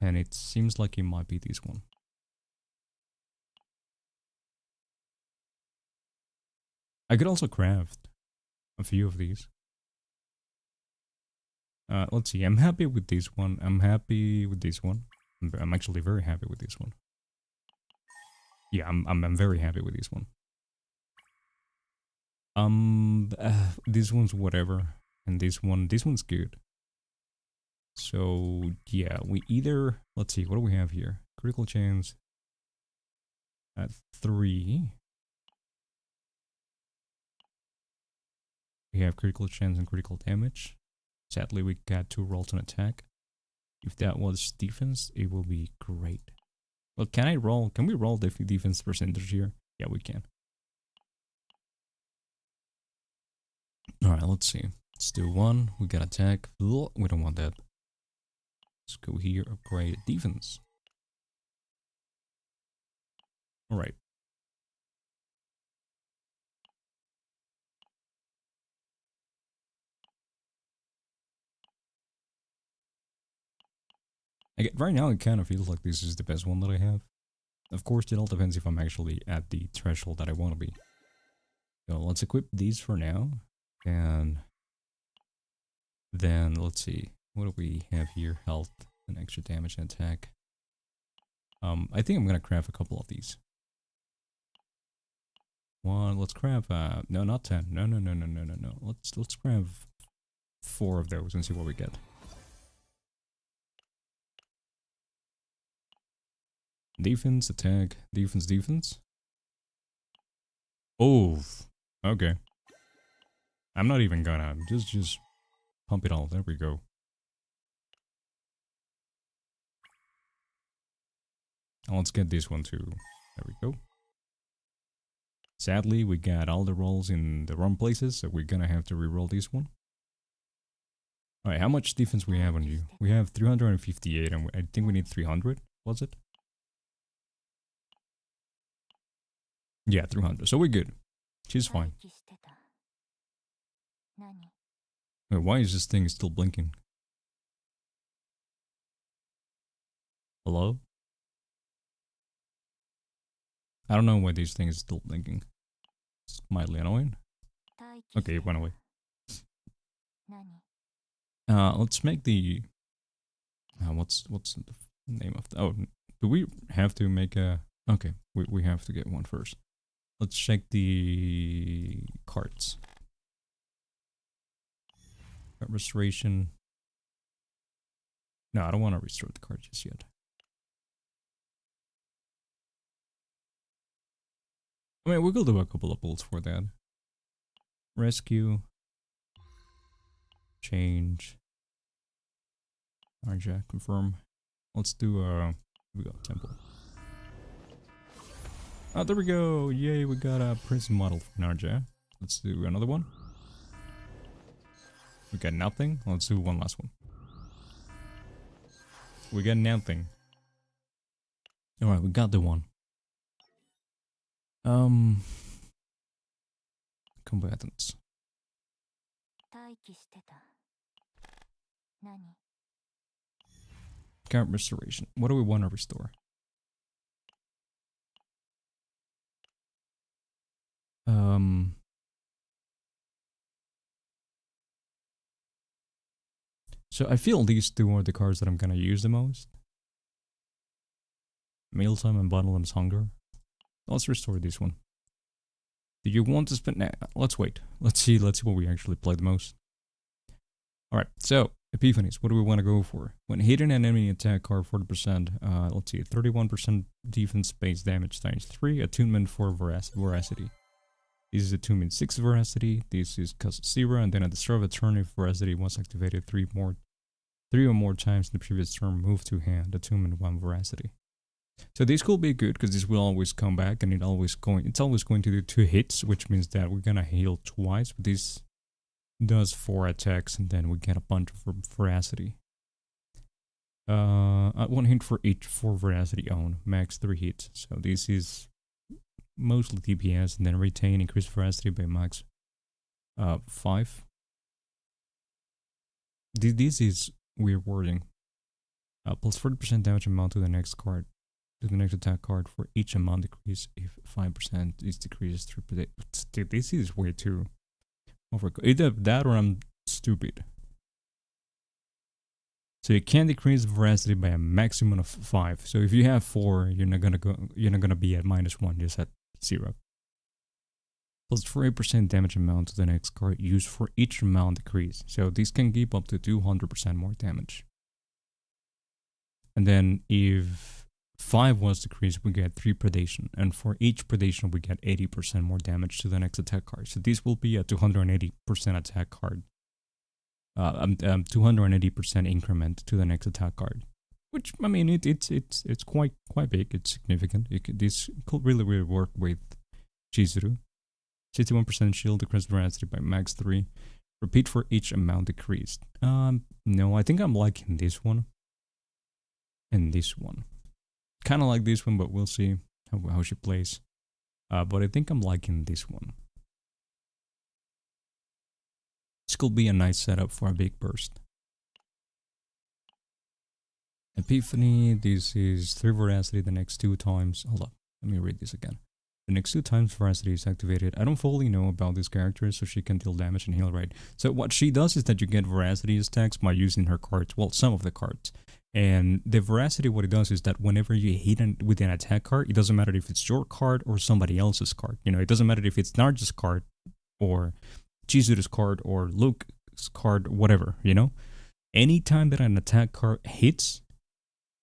And it seems like it might be this one. I could also craft a few of these. Let's see, I'm happy with this one. I'm happy with this one. I'm actually very happy with this one. Yeah, I'm very happy with this one. This one's whatever, and this one's good. So yeah, we either, let's see, what do we have here? Critical chance at 3. We have critical chance and critical damage. Sadly, we got 2 rolls on attack. If that was defense, it will be great. Well, can we roll the defense percentage here? Yeah, we can. Alright, let's see. Let's do 1. We got attack. We don't want that. Let's go here, upgrade defense. Alright. Right now, it kind of feels like this is the best one that I have. Of course, it all depends if I'm actually at the threshold that I want to be. So let's equip these for now. And then, let's see. What do we have here? Health and extra damage and attack. I think I'm gonna craft a couple of these. 1, let's craft, no, not 10. No. Let's craft 4 of those and see what we get. Defense, attack, defense. Oh, okay. I'm not even gonna, just pump it all. There we go. And let's get this one too. There we go. Sadly, we got all the rolls in the wrong places, so we're gonna have to re-roll this one. Alright, how much defense we have on you? We have 358, and I think we need 300, was it? Yeah, 300, so we're good. She's fine. Wait, why is this thing still blinking? Hello? I don't know why this thing is still blinking. It's mildly annoying. Okay, it went away. Let's make the... what's the name of the... Oh, do we have to make a... Okay, we have to get one first. Let's check the cards. Card restoration. No, I don't want to restore the card just yet. I mean, we could do a couple of pulls for that. Rescue. Change. Narja, confirm. Let's do we got temple. Oh, there we go! Yay, we got a prison model for Narja. Let's do another one. We got nothing. Let's do one last one. We got nothing. Alright, we got the one. Combatants. Card restoration. What do we want to restore? So I feel these two are the cards that I'm gonna use the most. Mealtime and Bottomless Hunger. Let's restore this one. Do you want to spend? Nah, let's wait. Let's see what we actually play the most. Alright, so Epiphanies, what do we want to go for? When hitting an enemy attack card 40%, let's see, 31% defense base damage times 3, attunement for Veracity. This is attunement 6 Veracity, this is cost 0, and then at the start of a turn, if Veracity was activated 3 or more times in the previous turn, move to hand, attunement 1 Veracity. So this could be good because this will always come back and it's always going to do 2 hits, which means that we're gonna heal twice. But this does 4 attacks and then we get a bunch of Veracity. 1 hit for each 4 Veracity own, max 3 hits. So this is mostly DPS, and then retain increased Veracity by max 5. This is weird wording. Plus 40% damage amount to the next card. To the next attack card for each amount decrease if 5% is decreased through per day. Dude, this is way too overkill. Either that or I'm stupid. So you can decrease Veracity by a maximum of 5. So if you have 4, you're not gonna be at -1, just at 0. Plus 40% damage amount to the next card used for each amount decrease. So this can give up to 200% more damage. And then if 5 was decreased, we get 3 predation, and for each predation we get 80% more damage to the next attack card. So this will be a 280% attack card. 280% increment to the next attack card. Which, I mean, it's quite big, it's significant. This could really work with Chizuru. 61% shield decreased Veracity by max 3. Repeat for each amount decreased. No, I think I'm liking this one. And this one. Kind of like this one, but we'll see how she plays. But I think I'm liking this one. This could be a nice setup for a big burst. Epiphany, this is 3 Veracity the next 2 times. Hold up, let me read this again. The next 2 times Veracity is activated. I don't fully know about this character, so she can deal damage and heal, right? So what she does is that you get Veracity attacks by using her cards. Well, some of the cards. And the Veracity, what it does is that whenever you hit with an attack card, it doesn't matter if it's your card or somebody else's card. You know, it doesn't matter if it's Narja's card or Chizuru's card or Luke's card, whatever, you know? Anytime that an attack card hits,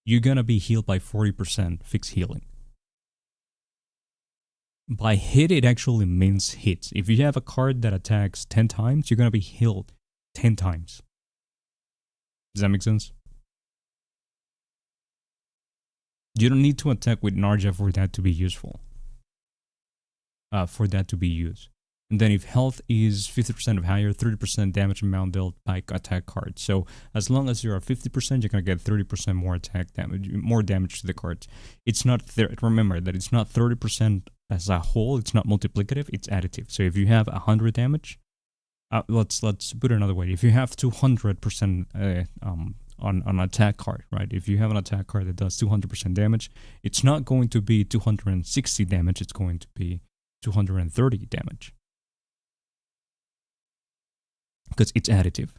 you're gonna be healed by 40% fixed healing. By hit, it actually means hits. If you have a card that attacks 10 times, you're gonna be healed 10 times. Does that make sense? You don't need to attack with Narja for that to be useful. For that to be used. And then if health is 50% or higher, 30% damage amount dealt by attack card. So as long as you're at 50%, you're going to get 30% more attack damage, more damage to the cards. It's not, remember that it's not 30% as a whole, it's not multiplicative, it's additive. So if you have 100 damage, let's put it another way. If you have 200% on an attack card, right? If you have an attack card that does 200% damage, it's not going to be 260 damage, it's going to be 230 damage. Because it's additive.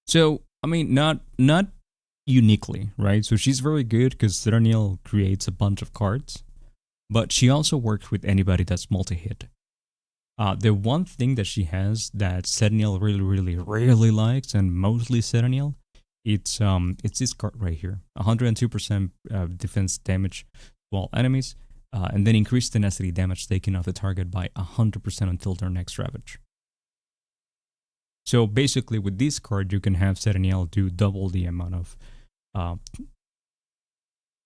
So, I mean, not uniquely, right? So she's very good because Serenial creates a bunch of cards, but she also works with anybody that's multi-hit. The one thing that she has that Serenial really likes, and mostly Serenial, it's this card right here. 102% defense damage to all enemies, and then increased tenacity damage taken off the target by 100% until their next ravage. So basically with this card, you can have Serenial do double the amount of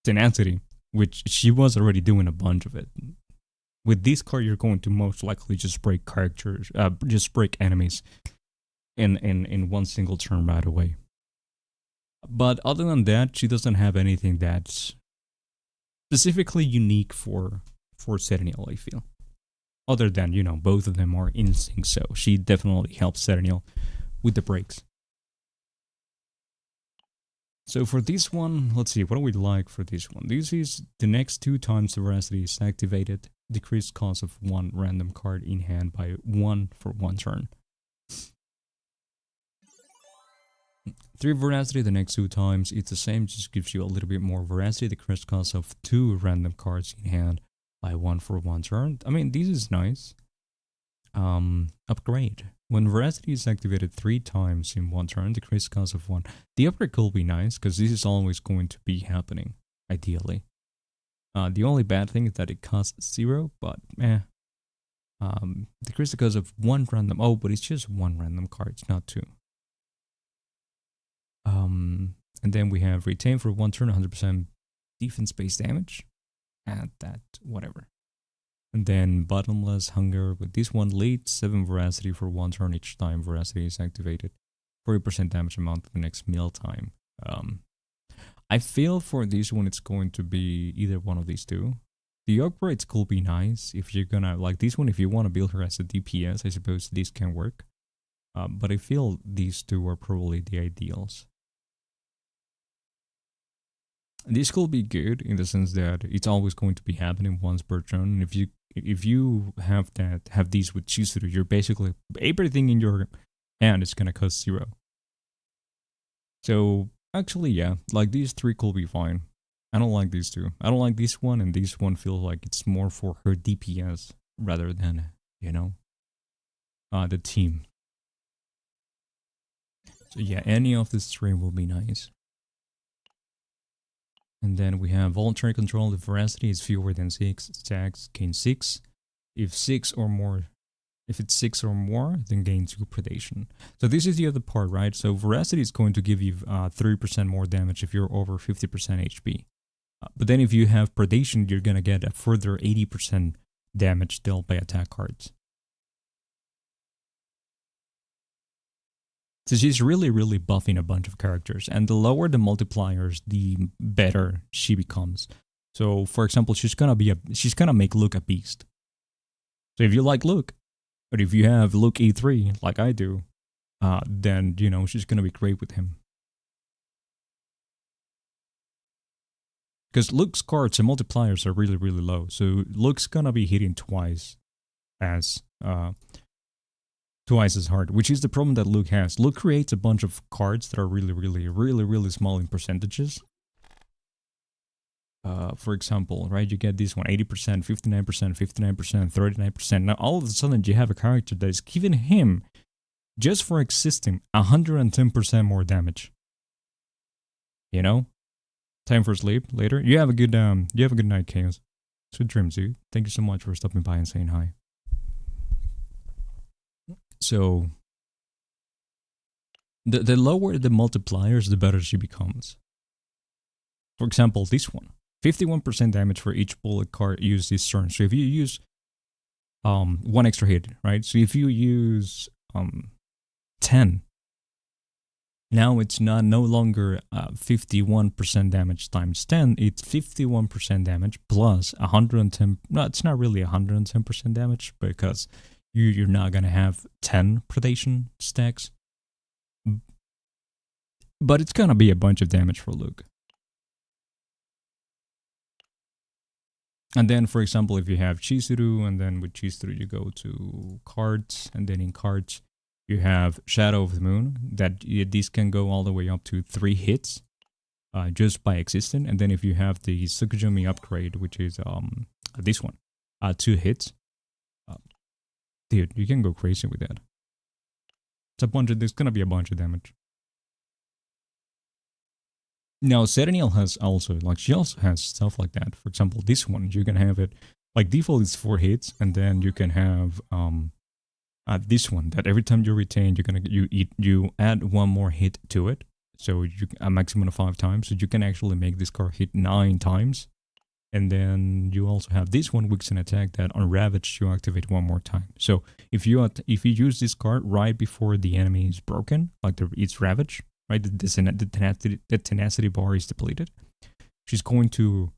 tenacity, which she was already doing a bunch of it. With this card, you're going to most likely just break characters, just break enemies in one single turn right away. But other than that, she doesn't have anything that's specifically unique for Serenial, I feel. Other than, you know, both of them are in sync, so she definitely helps Serenial with the breaks. So for this one, let's see, what do we like for this one? This is the next 2 times the Veracity is activated, decreased cost of 1 random card in hand by 1 for 1 turn. 3 veracity the next 2 times. It's the same, just gives you a little bit more veracity. The crest cost of 2 random cards in hand by 1 for 1 turn. I mean, this is nice. Upgrade. When veracity is activated 3 times in 1 turn, the crest cost of 1. The upgrade could be nice, because this is always going to be happening, ideally. The only bad thing is that it costs 0, but the crest cost of 1 random. Oh, but it's just 1 random card, it's not 2. And then we have retain for 1 turn, 100% defense-based damage. Add that, whatever. And then bottomless hunger with this one leads 7 veracity for 1 turn each time veracity is activated. 40% damage amount to the next meal time. I feel for this one it's going to be either one of these two. The upgrades could be nice if you're gonna like this one. If you want to build her as a DPS, I suppose this can work. But I feel these two are probably the ideals. This could be good in the sense that it's always going to be happening once per turn. And if you have these with Chizuru, you're basically everything in your hand is gonna cost 0. So actually, yeah, like these 3 could be fine. I don't like these 2. I don't like this one, and this one feels like it's more for her DPS rather than, you know, the team. So yeah, any of these 3 will be nice. And then we have voluntary control. The veracity is fewer than 6. Stacks gain 6. If it's 6 or more, then gain 2 predation. So this is the other part, right? So veracity is going to give you 3% more damage if you're over 50% HP. But then if you have predation, you're gonna get a further 80% damage dealt by attack cards. So she's really buffing a bunch of characters, and the lower the multipliers, the better she becomes. So for example, she's gonna make Luke a beast. So if you like Luke, but if you have Luke E3 like I do, then you know she's gonna be great with him. Because Luke's cards and multipliers are really low, so Luke's gonna be hitting twice as hard, which is the problem that Luke has. Luke creates a bunch of cards that are really small in percentages. For example, right, you get this one 80%, 59%, 59%, 39%. Now all of a sudden you have a character that is giving him, just for existing, 110% more damage. You know? Time for sleep later. You have a good night, Chaos. Sweet dreams, dude. Thank you so much for stopping by and saying hi. So the lower the multipliers, the better she becomes. For example, this one. 51% damage for each bullet card used this turn. So if you use 1 extra hit, right? So if you use 10, now it's no longer 51% damage times 10. It's 51% damage plus 110. No, it's not really 110% damage because you're not gonna have 10 predation stacks. But it's gonna be a bunch of damage for Luke. And then, for example, if you have Chizuru, and then with Chizuru you go to cards, and then in cards you have Shadow of the Moon, that this can go all the way up to 3 hits just by existing. And then if you have the Tsukujumi upgrade, which is this one, 2 hits, dude, you can go crazy with that. There's gonna be a bunch of damage. Now, Serenial has she also has stuff like that. For example, this one, you can have it, like default is 4 hits, and then you can have this one, that every time you retain, you add 1 more hit to it. So a maximum of 5 times. So you can actually make this card hit 9 times. And then you also have this one, weakens an attack that on Ravage you activate 1 more time. So if you use this card right before the enemy is broken, like it's Ravage, right? The tenacity bar is depleted. She's going to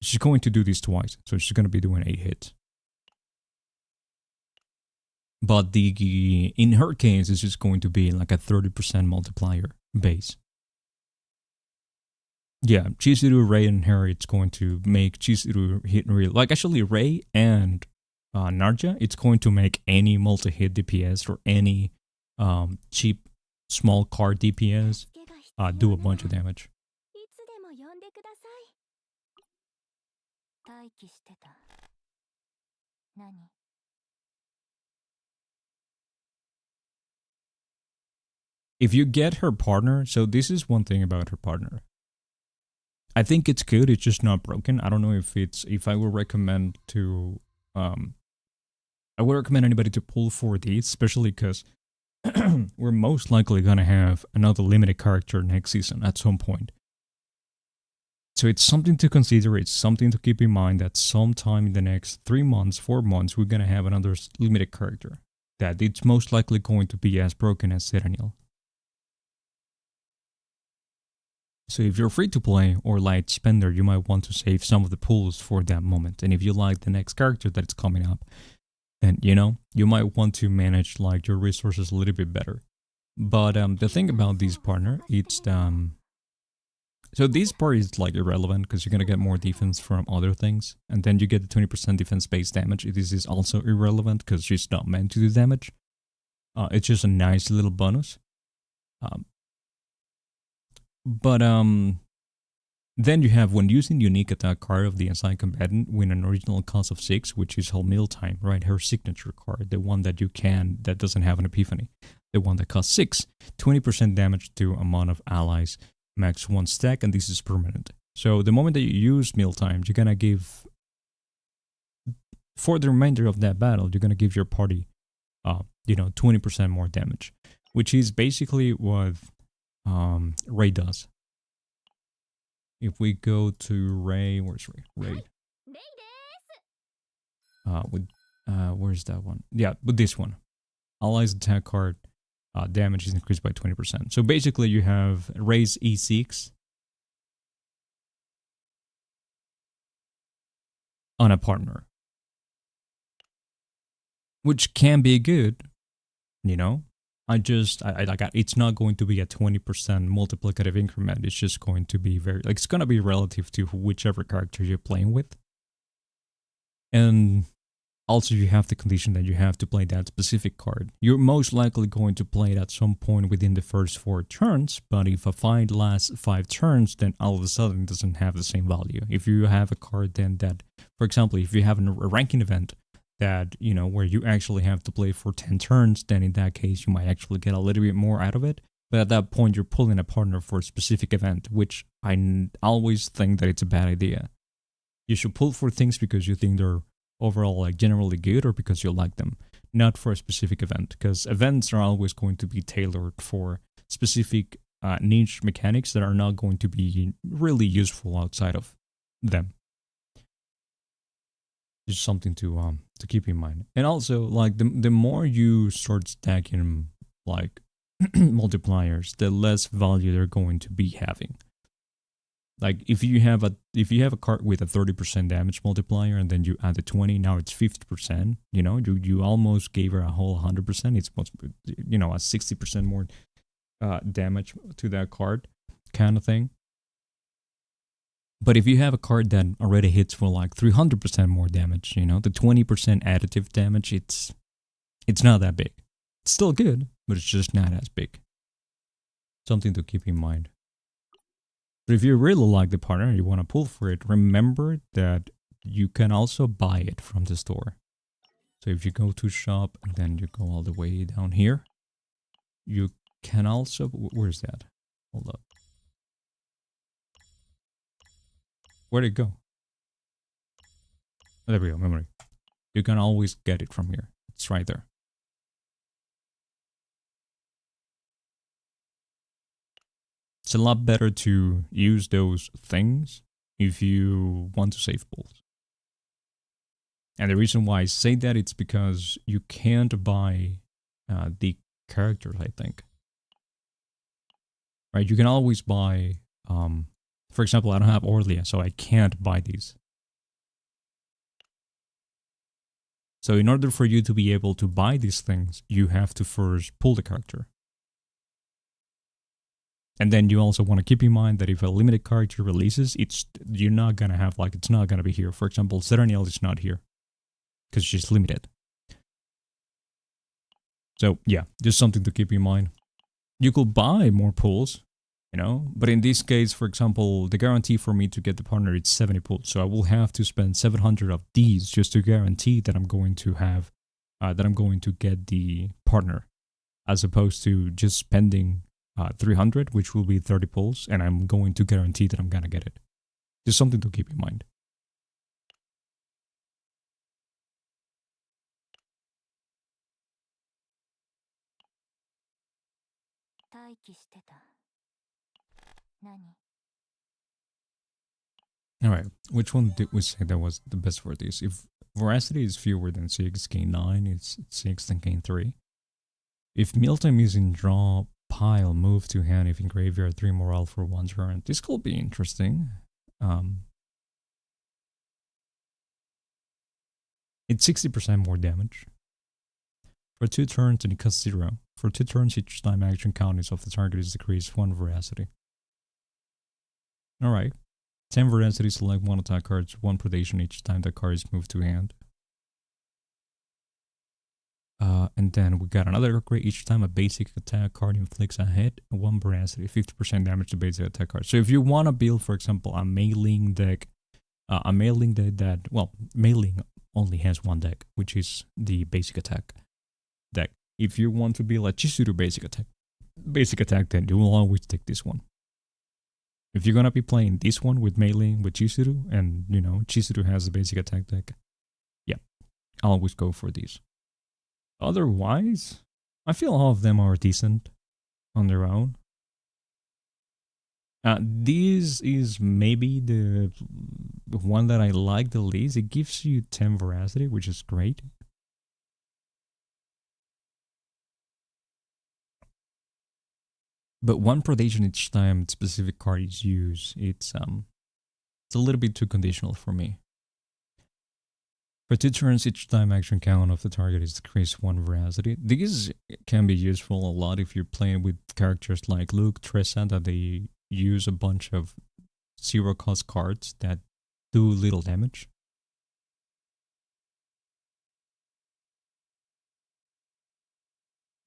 do this twice, so she's going to be doing 8 hits. But in her case, it's just going to be like a 30% multiplier base. Yeah, Chizuru, Rei, and Harry, it's going to make Chizuru hit real. Like actually, Rei and Narja, it's going to make any multi-hit DPS or any cheap small card DPS 助けが必要 do a な bunch of ら damage. いつでも呼んでください。待機してた。何？ If you get her partner, so this is one thing about her partner. I think it's good, it's just not broken. I don't know if I would recommend to I would recommend anybody to pull for these, especially because we're most likely gonna have another limited character next season at some point. So it's something to consider, it's something to keep in mind that sometime in the next 3 months, 4 months, we're gonna have another limited character. That it's most likely going to be as broken as Serenial. So if you're free to play or light spender, you might want to save some of the pools for that moment. And if you like the next character that's coming up, then you might want to manage like your resources a little bit better. But the thing about this partner, it's so this part is like irrelevant because you're gonna get more defense from other things, and then you get the 20% defense based damage. This is also irrelevant because she's not meant to do damage. It's just a nice little bonus. But then you have, when using unique attack card of the assigned combatant, win an original cost of 6, which is her mealtime, right? Her signature card, the one that that doesn't have an epiphany. The one that costs 6, 20% damage to amount of allies, max 1 stack, and this is permanent. So the moment that you use mealtime, you're gonna give, for the remainder of that battle, you're gonna give your party, 20% more damage, which is basically what Ray does. If we go to Ray, where's Ray? Ray. Where's that one? Yeah, but this one. Allies attack card damage is increased by 20%. So basically you have Ray's E6 on a partner, which can be good, it's not going to be a 20% multiplicative increment. It's just going to be it's going to be relative to whichever character you're playing with. And also you have the condition that you have to play that specific card. You're most likely going to play it at some point within the first 4 turns, but if a fight lasts 5 turns, then all of a sudden it doesn't have the same value. If you have a card then that, for example, if you have a ranking event, that, where you actually have to play for 10 turns, then in that case, you might actually get a little bit more out of it. But at that point, you're pulling a partner for a specific event, which I always think that it's a bad idea. You should pull for things because you think they're overall generally good or because you like them, not for a specific event, because events are always going to be tailored for specific niche mechanics that are not going to be really useful outside of them. Just something to keep in mind. And also, the more you start stacking multipliers, the less value they're going to be having. Like if you have a card with a 30% damage multiplier and then you add a 20, now it's 50%. You almost gave her a whole 100%. It's supposed to be, a 60% more damage to that card, kind of thing. But if you have a card that already hits for 300% more damage, the 20% additive damage, it's not that big. It's still good, but it's just not as big. Something to keep in mind. But if you really like the partner and you want to pull for it, remember that you can also buy it from the store. So if you go to shop and then you go all the way down here, you can also, where's that? Hold up. Where'd it go? Oh, there we go, memory. You can always get it from here. It's right there. It's a lot better to use those things if you want to save pools. And the reason why I say that, it's because you can't buy the characters, I think. Right? You can always buy... for example, I don't have Orlia, so I can't buy these. So in order for you to be able to buy these things, you have to first pull the character. And then you also want to keep in mind that if a limited character releases, you're not going to have, it's not going to be here. For example, Serenial is not here because she's limited. So yeah, just something to keep in mind. You could buy more pulls, you know, but in this case, for example, the guarantee for me to get the partner is 70 pulls, so I will have to spend 700 of these just to guarantee that I'm going to have that I'm going to get the partner, as opposed to just spending 300, which will be 30 pulls, and I'm going to guarantee that I'm gonna get it. Just something to keep in mind. 待機してた。何？ All right, which one did we say that was the best for this? If veracity is fewer than 6, gain 9, it's 6, then gain 3. If mealtime is in draw pile, move to hand. If in graveyard, 3 morale for 1 turn. This could be interesting. It's 60% more damage. For 2 turns, and it costs 0. For 2 turns, each time action count is of the target is decreased 1 veracity. Alright. 10 veracity, select 1 attack cards, 1 predation each time that card is moved to hand. And then we got another upgrade each time a basic attack card inflicts a hit, 1 veracity, 50% damage to basic attack card. So if you want to build, for example, a mailing deck, that, well, mailing only has 1 deck, which is the basic attack deck. If you want to build a Chizuru basic attack, then you will always take this one. If you're gonna be playing this one with mailing with Chizuru, and you know Chizuru has the basic attack deck, yeah, I'll always go for these. Otherwise, I feel all of them are decent on their own. This is maybe the one that I like the least. It gives you 10 veracity, which is great. But 1 predation each time specific card is used. It's a little bit too conditional for me. For 2 turns, each time action count of the target is decreased 1 veracity. These can be useful a lot if you're playing with characters like Luke, Tressa, that they use a bunch of 0 cost cards that do little damage.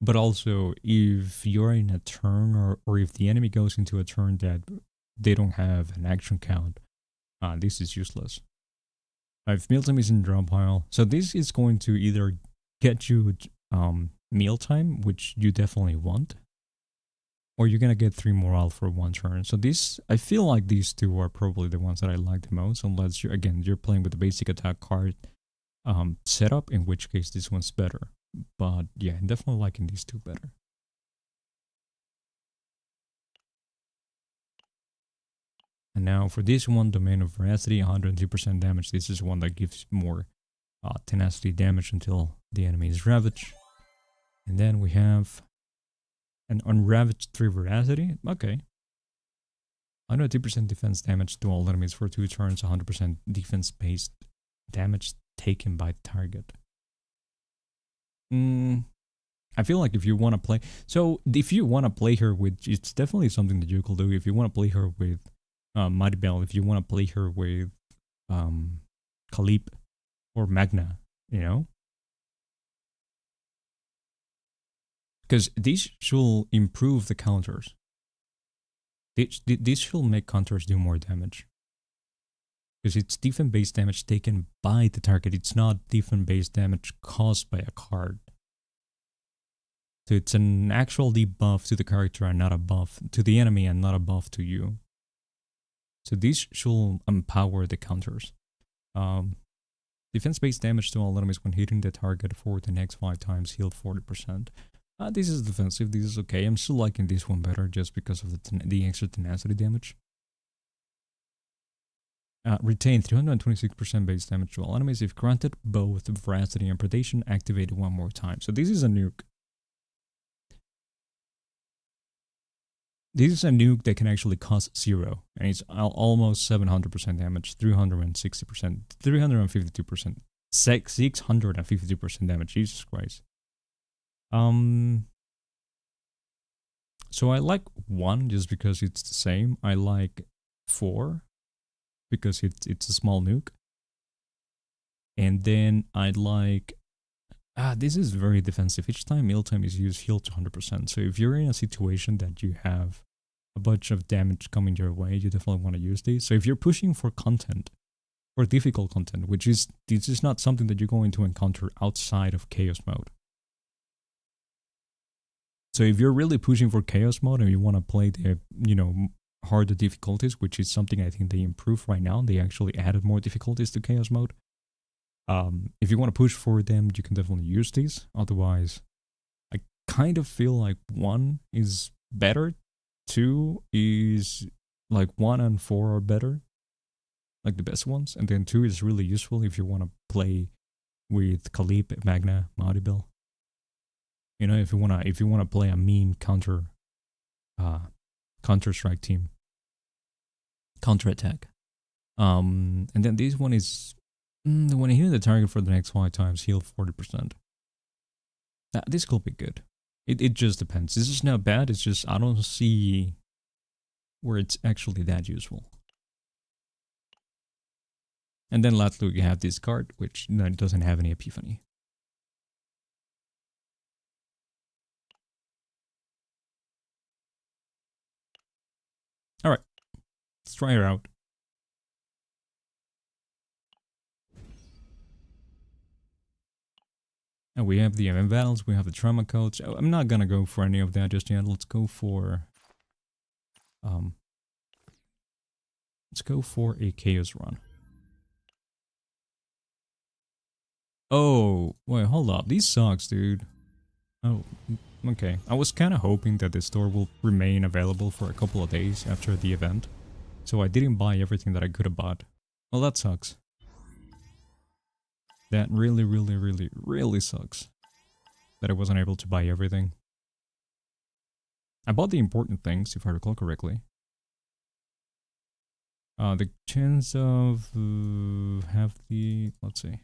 But also, if you're in a turn, or if the enemy goes into a turn that they don't have an action count, this is useless. If mealtime is in draw pile, so this is going to either get you mealtime, which you definitely want, or you're gonna get 3 morale for 1 turn. So this, I feel like these two are probably the ones that I like the most, unless you're playing with the basic attack card setup, in which case this one's better. But yeah, I'm definitely liking these two better. And now for this one, domain of veracity, 102% damage. This is one that gives more tenacity damage until the enemy is ravaged. And then we have an unravaged 3 veracity. Okay. 102% defense damage to all enemies for 2 turns, 100% defense-based damage taken by target. I feel like if you want to play... So, if you want to play her with... It's definitely something that you could do. If you want to play her with Mighty Bell, if you want to play her with Kalip or Magna, you know? Because these should improve the counters. This should make counters do more damage. Because it's defense-based damage taken by the target. It's not defense-based damage caused by a card. So it's an actual debuff to the character and not a buff to the enemy and not a buff to you. So this should empower the counters. Defense-based damage to all enemies when hitting the target for the next 5 times, healed 40%. This is defensive, this is okay. I'm still liking this one better just because of the extra tenacity damage. Retain 326% base damage to all enemies if granted both veracity and predation activated 1 more time. So this is a nuke. This is a nuke that can actually cost 0, and it's almost 700% damage, 360%, 352%, 652% damage. Jesus Christ. So I like 1 just because it's the same. I like 4 because it's a small nuke. And then I like This is very defensive. Each time mealtime is used, heal to 100%. So if you're in a situation that you have a bunch of damage coming your way, you definitely want to use these. So if you're pushing for content, or difficult content, this is not something that you're going to encounter outside of chaos mode. So if you're really pushing for chaos mode and you want to play the, harder difficulties, which is something I think they improved right now, they actually added more difficulties to chaos mode. If you want to push for them, you can definitely use these. Otherwise, I kind of feel like 1 is better, 2 is like 1 and 4 are better, like the best ones, and then 2 is really useful if you want to play with Khalib, Magna, Maudibel. If you wanna play a meme counter strike team, counter attack. And then this one is when you hit the target for the next 5 times, heal 40%. This could be good. It just depends. This is not bad. It's just I don't see where it's actually that useful. And then lastly, you have this card, which doesn't have any epiphany. Alright, let's try her out. And we have the MM battles, we have the trauma codes. I'm not gonna go for any of that just yet. Let's go for a chaos run. Oh, wait, hold up. These sucks, dude. Oh, okay. I was kind of hoping that the store will remain available for a couple of days after the event, so I didn't buy everything that I could have bought. Well, that sucks. That really, really, really, really sucks that I wasn't able to buy everything. I bought the important things, if I recall correctly. The chance of have the, let's see.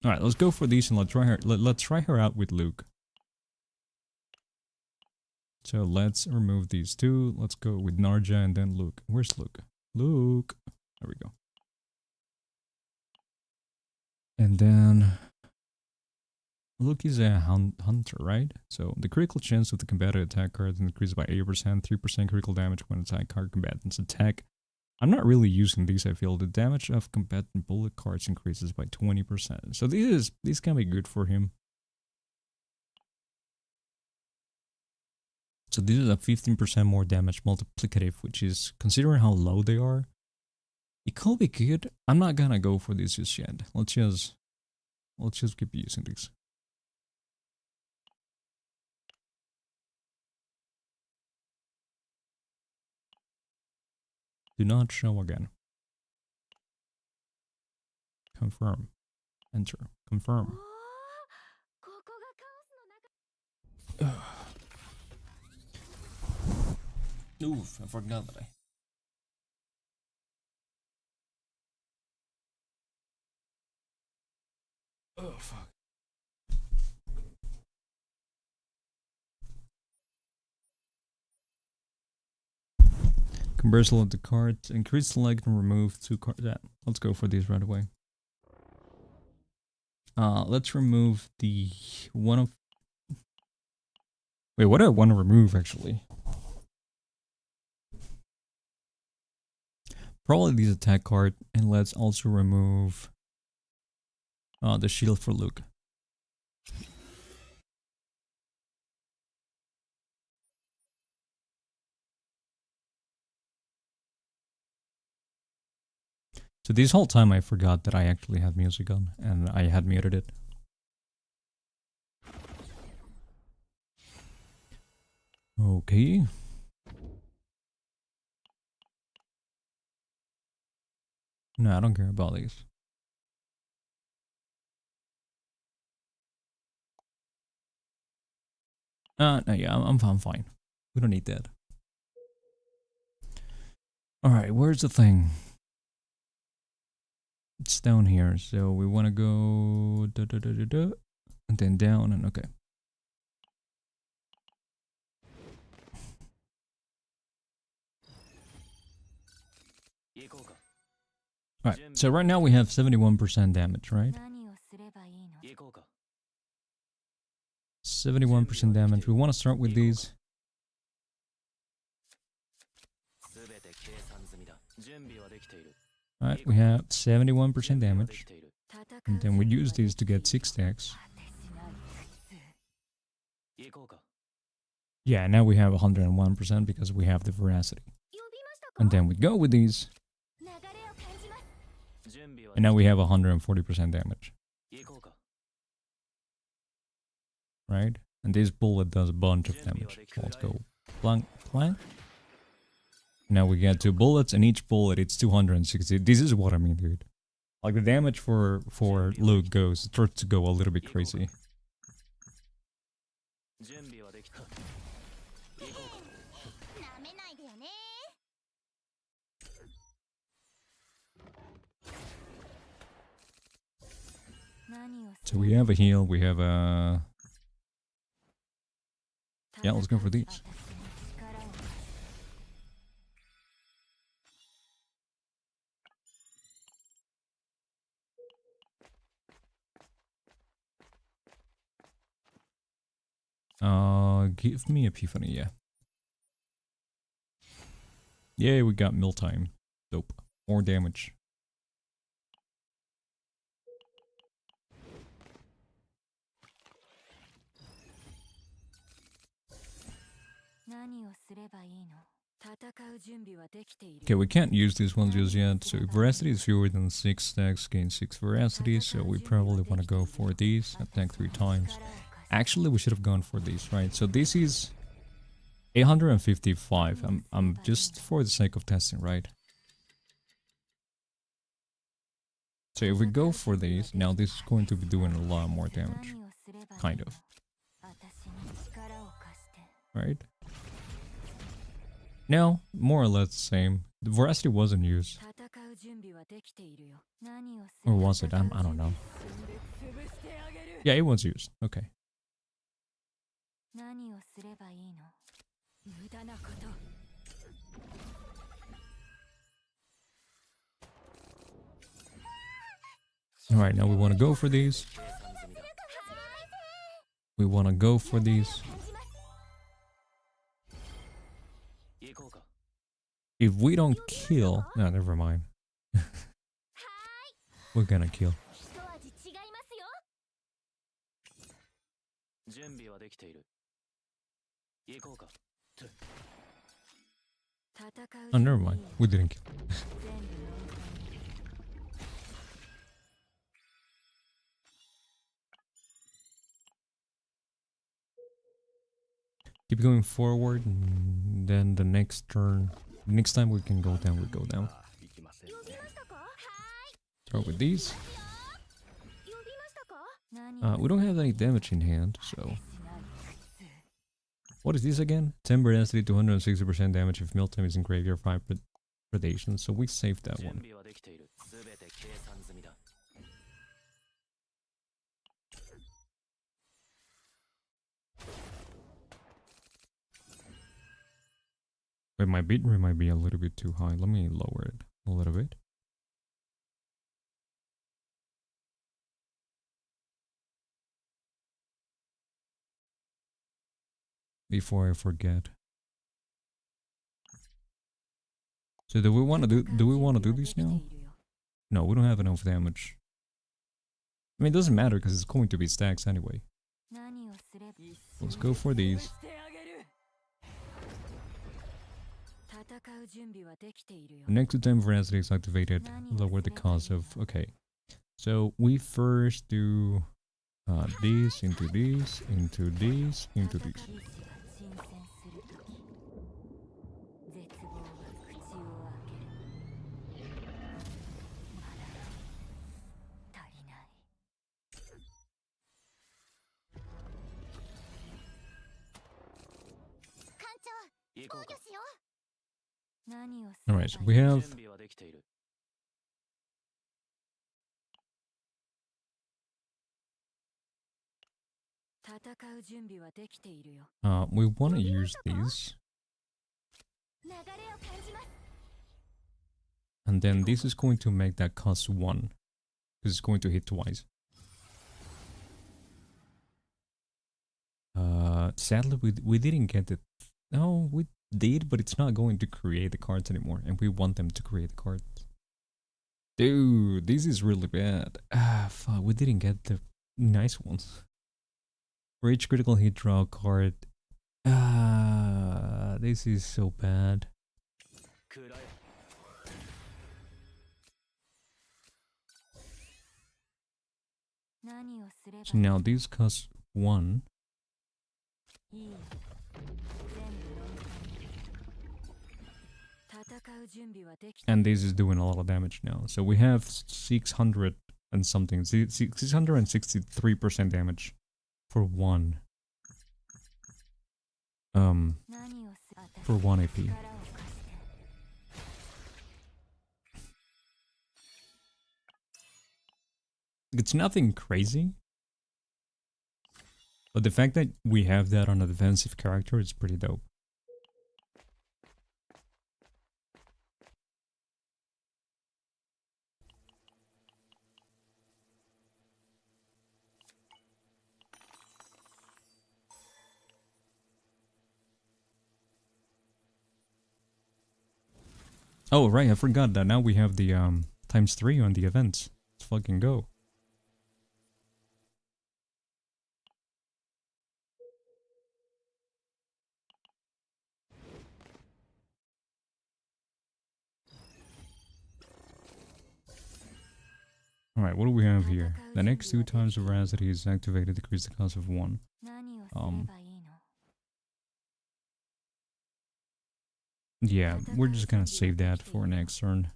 All right, let's go for these and let's try her. Let's try her out with Luke. So let's remove these 2. Let's go with Narja and then Luke. Where's Luke? Luke. There we go. And then Luke is a hunter, right? So the critical chance of the combatant attack card increases by 80%, 3% critical damage when attack card combatants attack. I'm not really using these, I feel. The damage of combatant bullet cards increases by 20%. So these can be good for him. So this is a 15% more damage multiplicative, which is, considering how low they are, it could be good. I'm not gonna go for this just yet. Let's just keep using these. Do not show again. Confirm. Enter. Confirm. Oof, I forgot that Oh, fuck. Conversal of the cards. Increase select and remove 2 cards. Yeah, let's go for these right away. Let's remove the one of... Wait, what do I want to remove, actually? Probably these attack card, and let's also remove the shield for Luke. So this whole time I forgot that I actually had music on, and I had muted it. Okay. No, I don't care about these. No, yeah, I'm fine. We don't need that. Alright, where's the thing? It's down here, so we want to go and then down, and okay. Alright, so right now we have 71% damage, right? 何をすればいいの？ 71% damage. We want to start with these. Alright, we have 71% damage. And then we use these to get 6 stacks. Yeah, now we have 101% because we have the veracity. And then we go with these. And now we have 140% damage. Right? And this bullet does a bunch of damage. So let's go. Blank, blank. Now we get 2 bullets, and each bullet it's 260. This is what I mean, dude. Like the damage for Luke starts to go a little bit crazy. So we have a heal, we have a... Yeah, let's go for these. Give me Epiphany, yeah. Yay, we got mill time. Dope. More damage. Okay, we can't use these ones just yet. So veracity is fewer than 6 stacks, gain 6 veracity, so we probably want to go for these. Attack 3 times. Actually, we should have gone for these, right? So this is 855. I'm just for the sake of testing, right? So if we go for these, now this is going to be doing a lot more damage. Kind of. Right? No, more or less the same. The veracity wasn't used. Or was it? I don't know. Yeah, it was used. Okay. Alright, now we want to go for these. We want to go for these. If we don't kill... No, never mind. We're gonna kill. Oh, never mind. We didn't kill. Keep going forward, and then the next turn... Next time we can go down, we go down. Start with these. We don't have any damage in hand, so... What is this again? 10 veracity, 260% damage if Milton is in graveyard, 5 predation, so we saved that one. Wait, my beat rate might be a little bit too high. Let me lower it a little bit. Before I forget. So do we want to do this now? No, we don't have enough damage. I mean, it doesn't matter because it's going to be stacks anyway. Let's go for these. Next to 10 veracity is activated. Lower the cost of... Okay. So we first do these into these, into these, into these. Alright, so we have... we want to use these. And then this is going to make that cost 1. Because it's going to hit twice. Sadly, we didn't get it. No, we did, but it's not going to create the cards anymore. And we want them to create the cards. Dude, this is really bad. Ah, fuck, we didn't get the nice ones. For each critical hit, draw a card. Ah, this is so bad. So now these cost 1. And this is doing a lot of damage now. So we have 600 and something, 663% damage for 1. For 1 AP. It's nothing crazy. But the fact that we have that on a defensive character is pretty dope. Oh, right, I forgot that now we have the ×3 on the events. Let's fucking go. Alright, what do we have here? The next 2 times veracity is activated, decrease the cost of 1. Yeah, we're just gonna save that for next turn.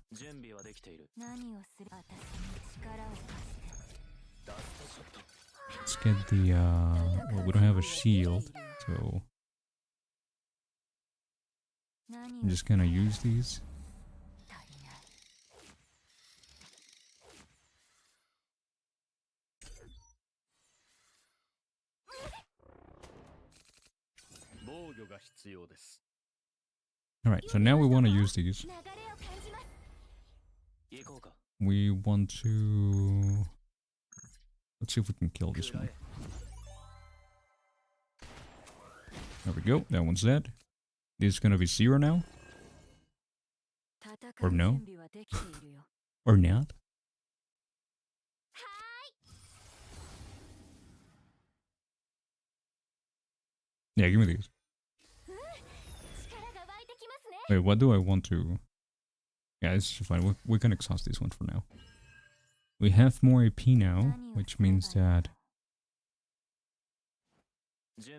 Let's get the, well, we don't have a shield, so I'm just gonna use these. Alright, so now we want to use these. We want to... Let's see if we can kill this one. There we go, that one's dead. This is gonna be 0 now. Or no. Or not. Yeah, give me these. Wait, what do I want to... Yeah, it's fine. We can exhaust this one for now. We have more AP now, which means that...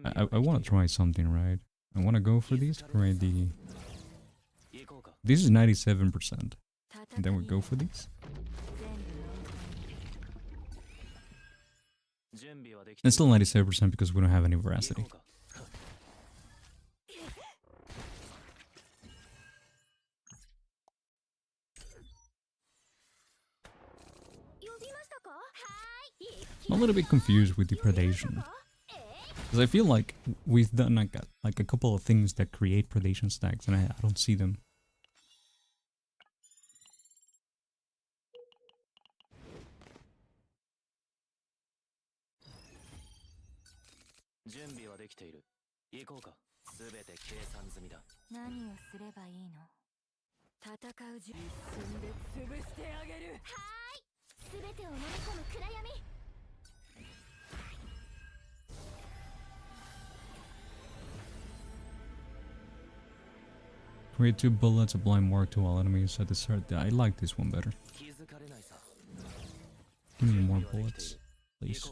I want to try something, right? I want to go for these, right? This is 97%. And then we go for these. It's still 97% because we don't have any veracity. I'm a little bit confused with the predation. Because I feel like we've done like a couple of things that create predation stacks and I don't see them. Create 2 bullets, apply mark to all enemies at the start. I like this one better. Give me more bullets, please.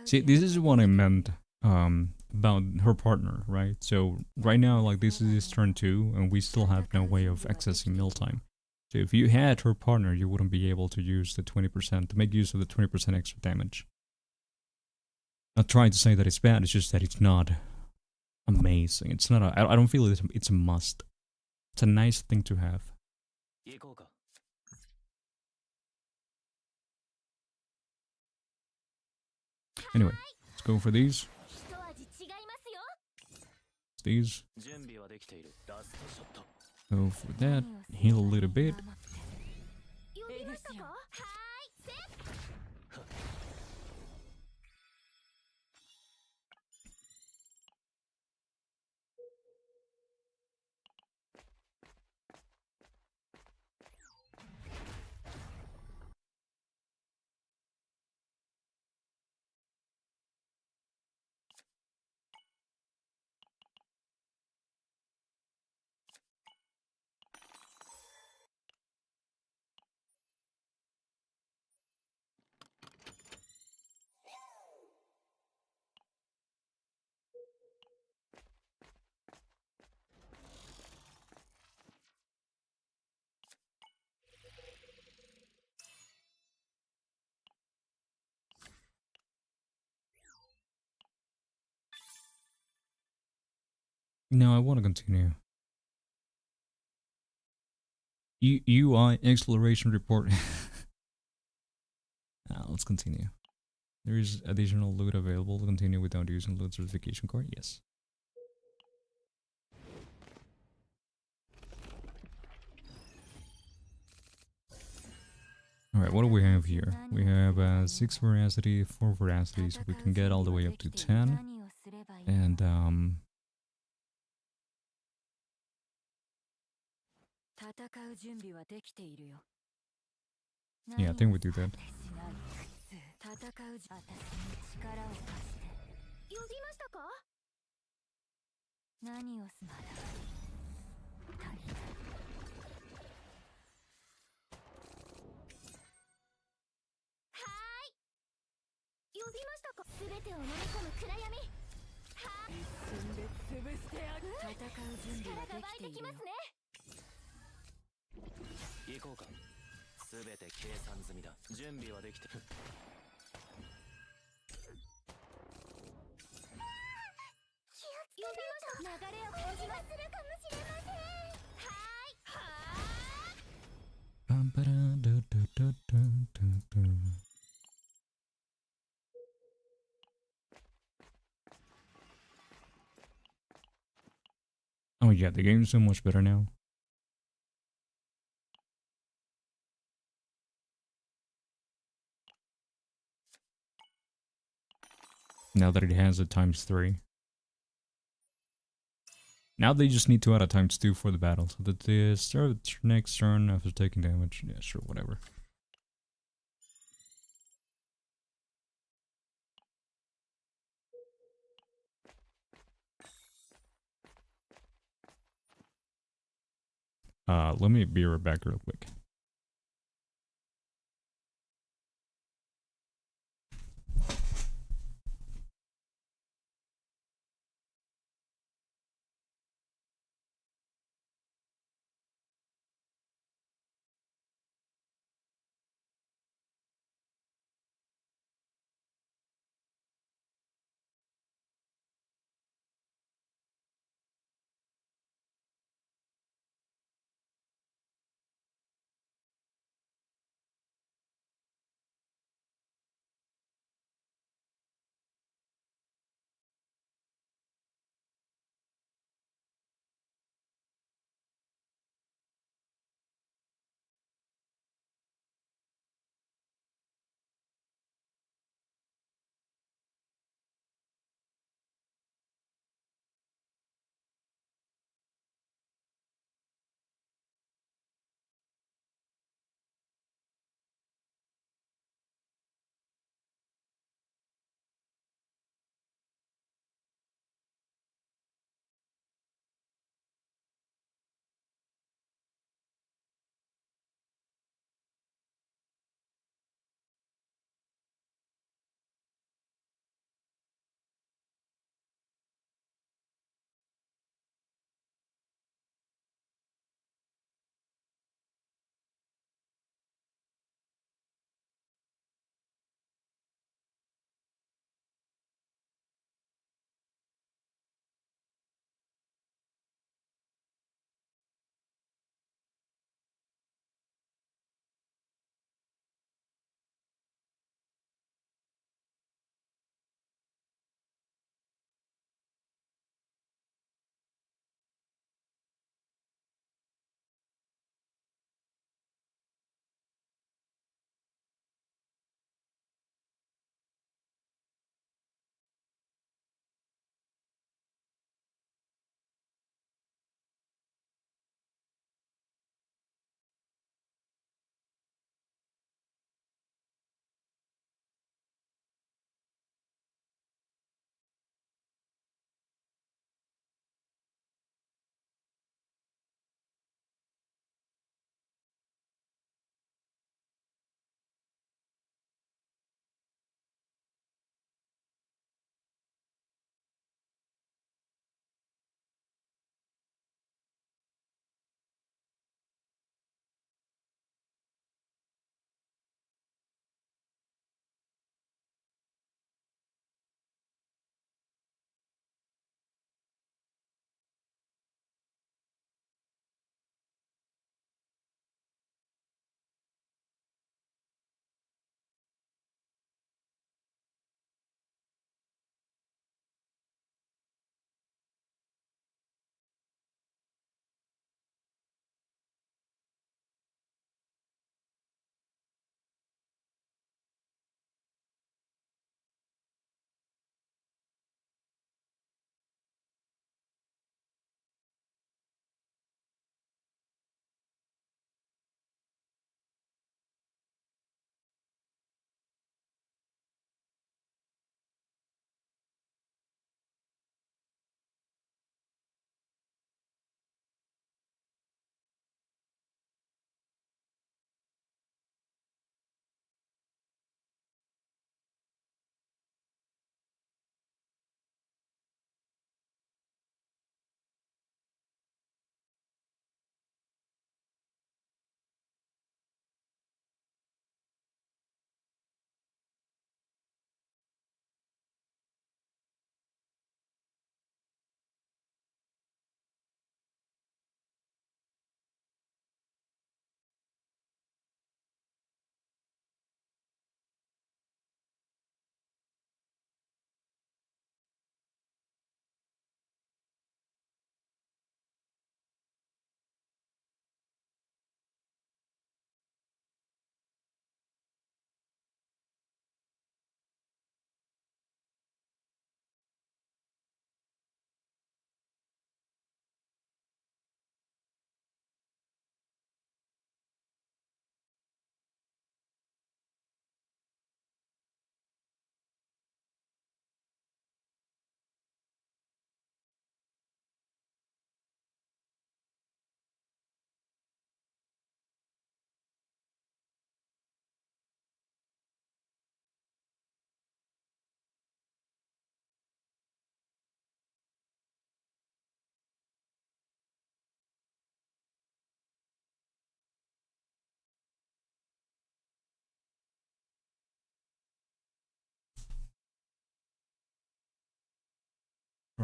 See, this is what I meant about her partner, right? So right now, like, this is his turn 2, and we still have no way of accessing mealtime. So if you had her partner, you wouldn't be able to use the 20%, to make use of the 20% extra damage. Not trying to say that it's bad, it's just that it's not amazing. It's not a, I don't feel it's a must. It's a nice thing to have. Anyway, let's go for these. 一味違いますよ。 These. 準備はできている。ラストショット。 Go for that. Heal a little bit. 呼びましたか？はーい、No, I want to continue. UI exploration report. Let's continue. There is additional loot available to continue without using loot certification card. Yes. Alright, what do we have here? We have 6 veracity, 4 veracity, so we can get all the way up to 10. And, 戦う準備はできているよ。 yeah, I think we do that. 戦う私に力を貸して。呼びましたか？何をすまだ。足りない。呼びましたか？すべてを飲み込む暗闇。は一瞬で潰してやる。戦う準備は力が湧いできているよ。てきますね。行こうか。すべて計算済みだ。準備はできてる。呼びました。流れを感じまするかもしれません。はーい。 Bum, ba, da, da, da, da, da, da. Oh yeah, the game's so much better now. Now that it has a ×3. Now they just need to add a ×2 for the battle, so that the start of the next turn after taking damage. Yeah, sure, whatever. Let me be right back real quick.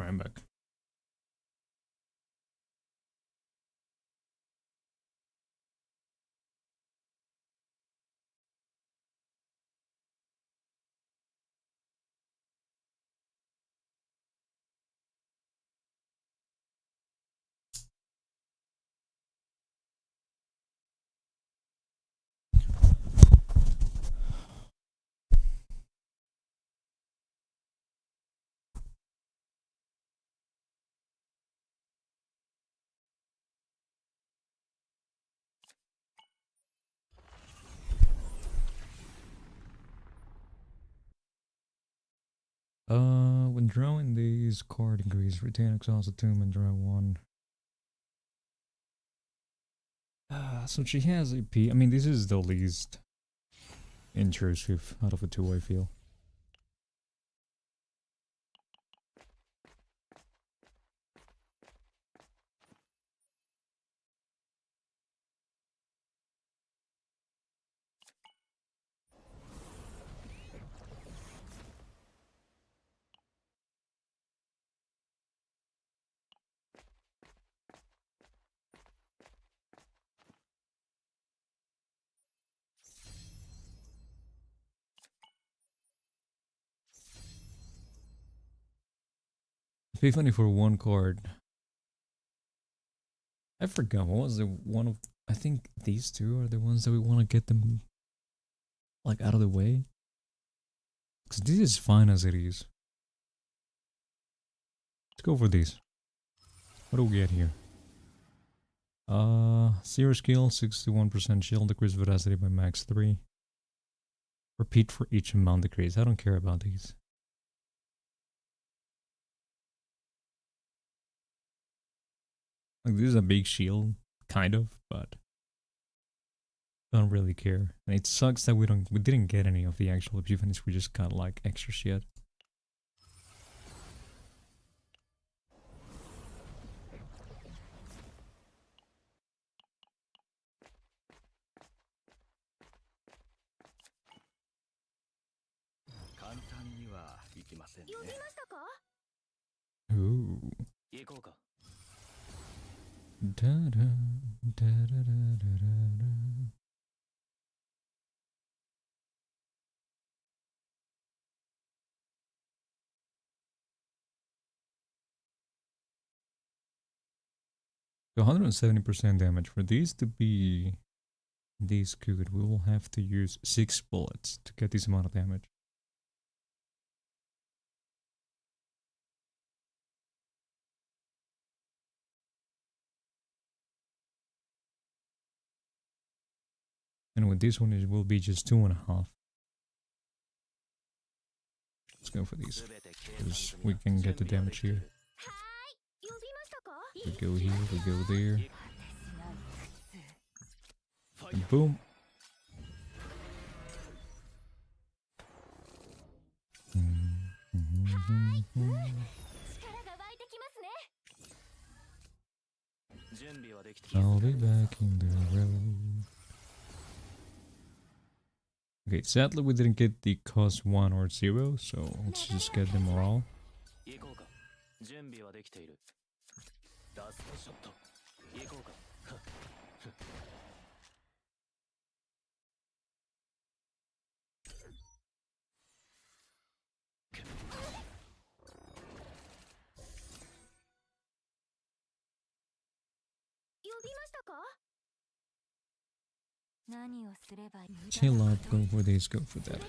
Right, I'm back. When drawing these, card increase, retain exhausted tomb and draw one. So she has AP. I mean, this is the least intrusive out of the two, I feel. Epiphany for one card. I forgot, what was the one of... I think these two are the ones that we want to get them, like, out of the way. Because this is fine as it is. Let's go for these. What do we get here? 0 skill, 61% shield, decrease velocity by max 3. Repeat for each amount decrease. I don't care about these. Like, this is a big shield, kind of, but don't really care. And it sucks that we didn't get any of the actual epiphanies. We just got like extra shit. Ooh. Da da da da da da da. So 170% damage. For these to be this good, we will have to use 6 bullets to get this amount of damage. And with this one, it will be just 2.5. Let's go for these, because we can get the damage here. We go here, we go there. And boom. I'll be back in the road. Okay, sadly we didn't get the cost 1 or 0, so let's just get them all. Chill out, go for this, go for that.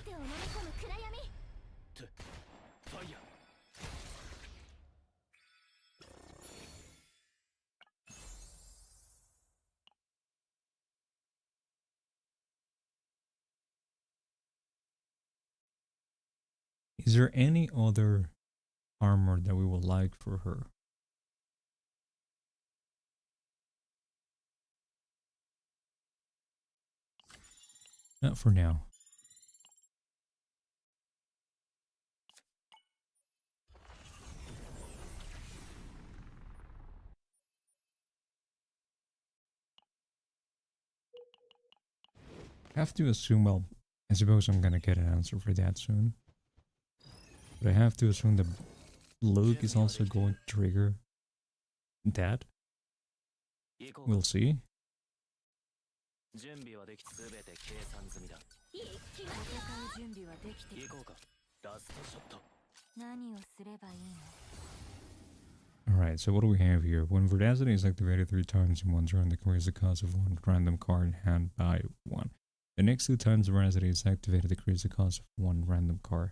Is there any other armor that we would like for her? Not for now. I have to assume, well, I suppose I'm gonna get an answer for that soon. But I have to assume that Luke is also going to trigger that. 行こうか We'll see. 準備はでき全て計算済みだ戦う準備はできて行こうかラストショット何をすればいいの Alright, so what do we have here? When Verdacity is activated 3 times in one turn, decrease the cost of 1 random card in hand by 1. The next 2 times Verdacity is activated, decrease the cost of 1 random card.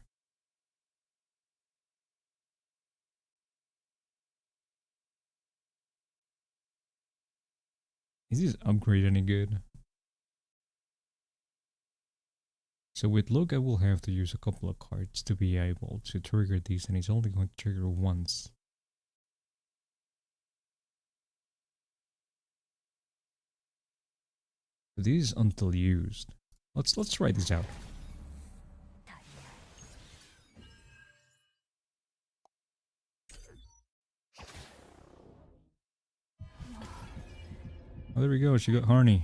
Is this upgrade any good? So with Luke, I will have to use a couple of cards to be able to trigger these, and he's only going to trigger once. These until used. Let's try this out. Oh, there we go. She got horny.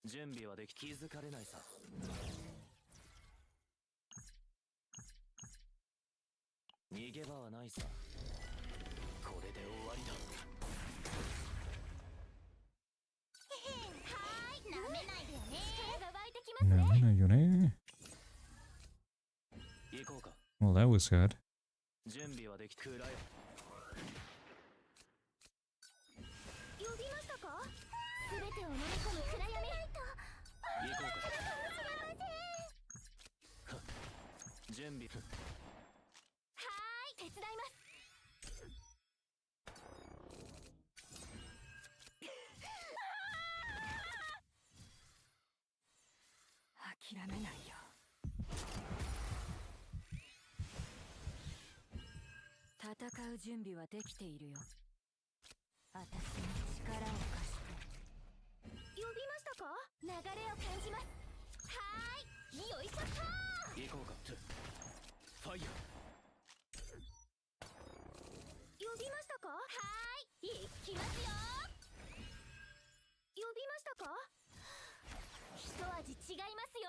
準備はでき気づかれないさ逃げ場はないさこれで終わりだはい舐めないでよね力が湧いてきなめないよね。行こうか Well, that was sad. 準備はできくらよ呼びましたか全てを飲み込む暗闇行こうか準備はーい手伝います諦めないよ戦う準備はできているよ私に力を貸して呼びましたか流れを感じますはーいよいしょっと行こうかファイヤ呼びましたかはーい行きますよ呼びましたか一味違いますよ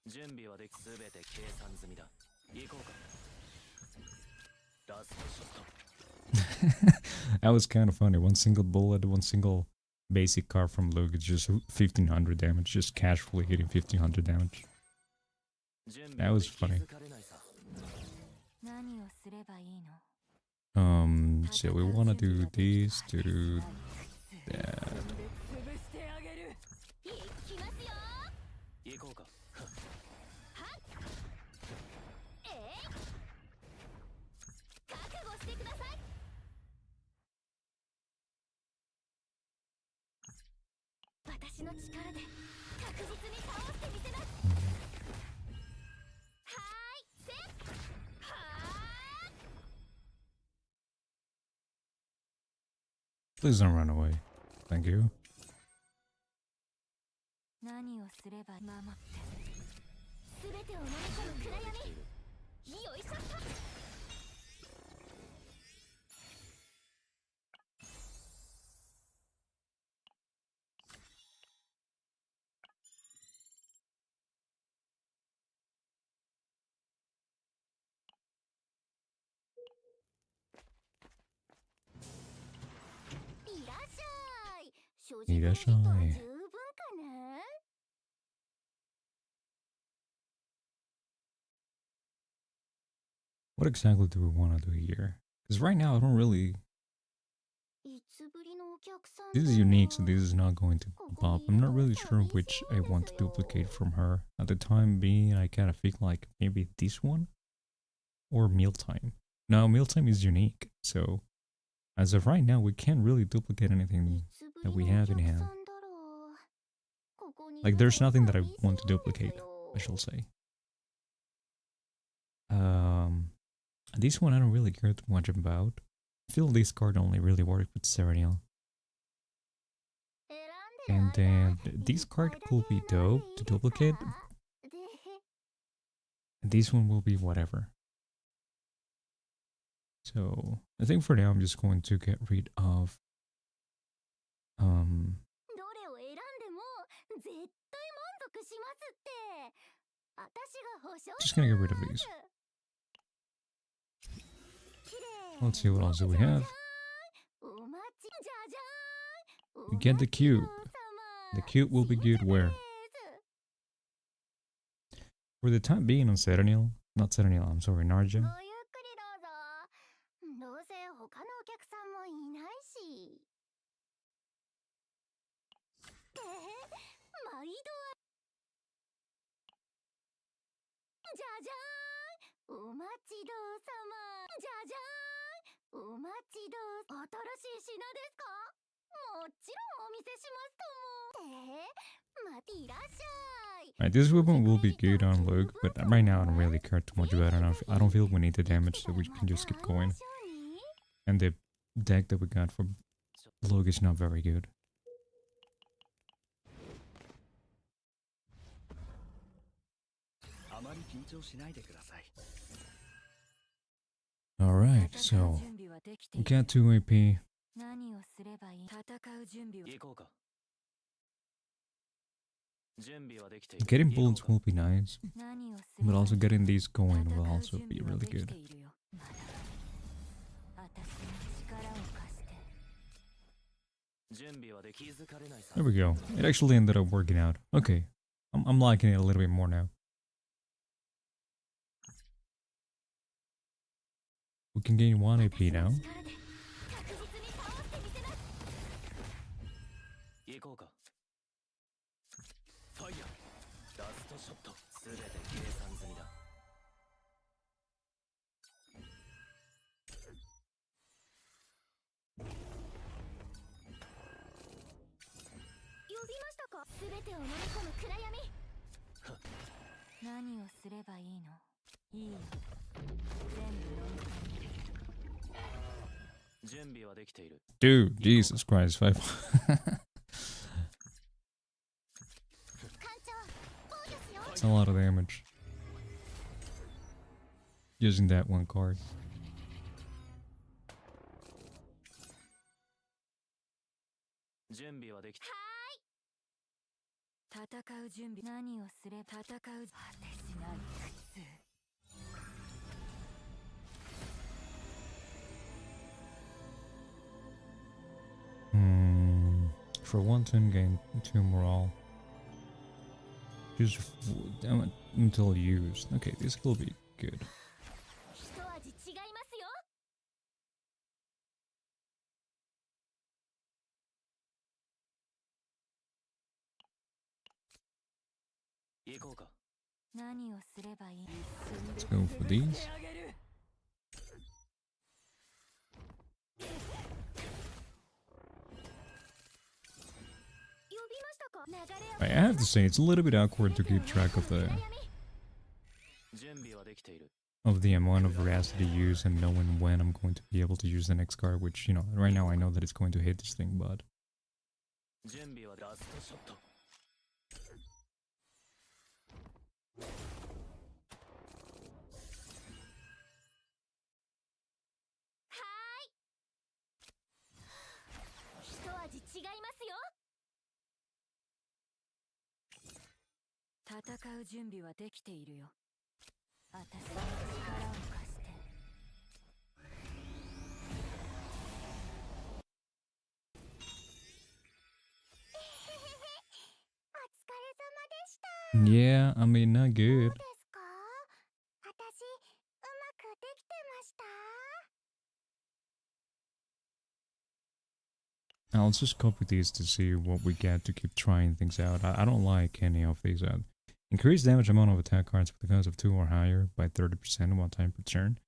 ー準備はでき全て計算済みだ行こうかラストショット That was kind of funny. One single bullet, one single basic card from Luke is just 1500 damage, just casually hitting 1500 damage. That was funny. 何をすればいいの So we want to do this, do that. 潰してあげる行きますよ行こうかえい覚悟してください私の力で確実に倒してみせますはーいせっはー Please don't run away. Thank you. 何をすれば守って全てを飲み込む暗闇よいしょっといらっしゃい正直いらっしゃい十分かな What exactly do we want to do here? Because right now I don't really... いつぶりのお客さん This is unique, so this is not going to pop. I'm not really sure which I want to duplicate from her. At the time being, I kind of feel like maybe this one? Or Mealtime. Now, Mealtime is unique, so... As of right now, we can't really duplicate anything that we have in hand. Like, there's nothing that I want to duplicate, I shall say. This one I don't really care too much about. I feel this card only really works with Serenial. And then this card will be dope to duplicate. This one will be whatever. So I think for now I'm just going to get rid of どれを選んでも絶対満足します Just gonna get rid of these. Let's see what else do we have. We get the cube. The cube will be good where? For the time being on Serenial. Not Serenial, I'm sorry, Narja. ごゆっくりどうぞ。どうせ他のお客さんもいないし。毎度じゃじゃーんお待ちどうさまじゃじゃーんお待ちどう新しい品ですかもちろんお見せしますとも待っていらっしゃい Right, this weapon will be good on Luke, but right now I don't really care too much about it. I don't feel we need the damage, so we can just keep going. And the deck that we got for Luke is not very good. Alright, so we got 2 AP. 何をすればいい戦う準備を行こうか。準備はできている。 Getting bullets will be nice, 何をすれば but いい also getting these going 戦 will う also 準 be 備は really でき good. ているよまだ私に力を貸して準備はでき気づかれないさ。 There we go. It actually ended up working out. Okay, I'm liking it a little bit more now. We can gain 1 AP now. 行こうか。ファイヤー。ラストショット。すべて計算済みだ。呼びましたか全てを飲み込む暗闇何をすればいいのいいよ全部飲み込み準備はできている。 Dude, Jesus Christ, 5. 艦長防御しよう It's a lot of damage. Using that one card. 準備はできて。戦う準備何をすれば戦う果てしない苦痛 For 110, gain 2 morale. Just until used. Okay, this will be good. 一味違いますよ行こうか。何をすればいい Let's go for these. 呼びましたか流れを I have to say, it's a little bit awkward to keep track of the 準備はできている。 amount of veracity used and knowing when I'm going to be able to use the next card, which, you know, right now I know that it's going to hit this thing, but 準備はラストショット。一味違いますよ戦う準備はできているよ私に力を貸してお疲れ様でした yeah, I mean, not どう good. ですか私うまくできてました Now let's just copy these to see what we get to keep trying things out. I don't like any of these. Increase damage amount of attack cards with the cost of 2 or higher by 30% 1 time per turn.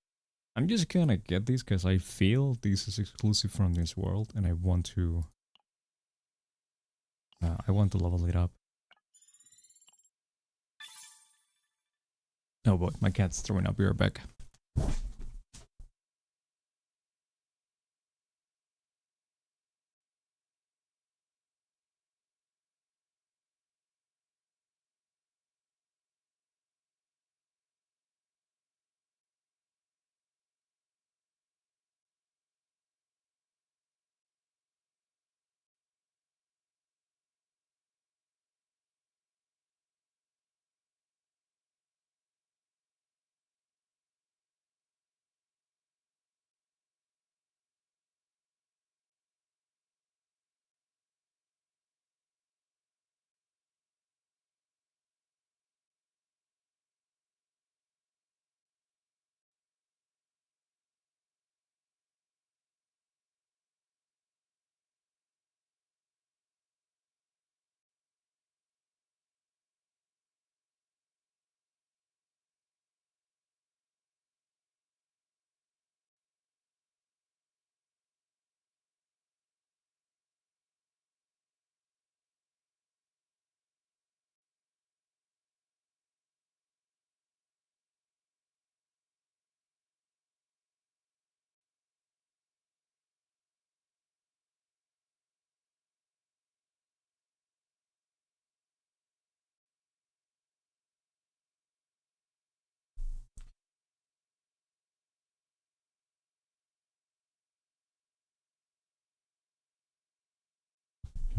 I'm just gonna get these because I feel this is exclusive from this world and I want to level it up. Oh boy, my cat's throwing up. Be right back.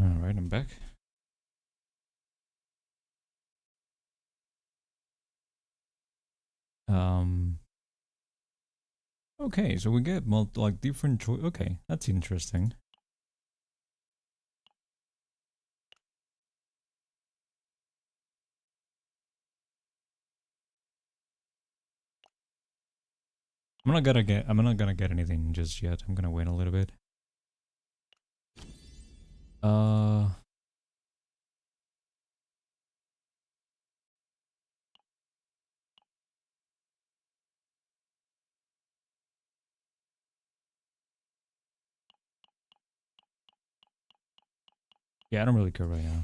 Alright, I'm back. Okay, so we get like different choice. Okay, that's interesting. I'm not gonna get anything just yet. I'm gonna wait a little bit. Yeah, I don't really care right now.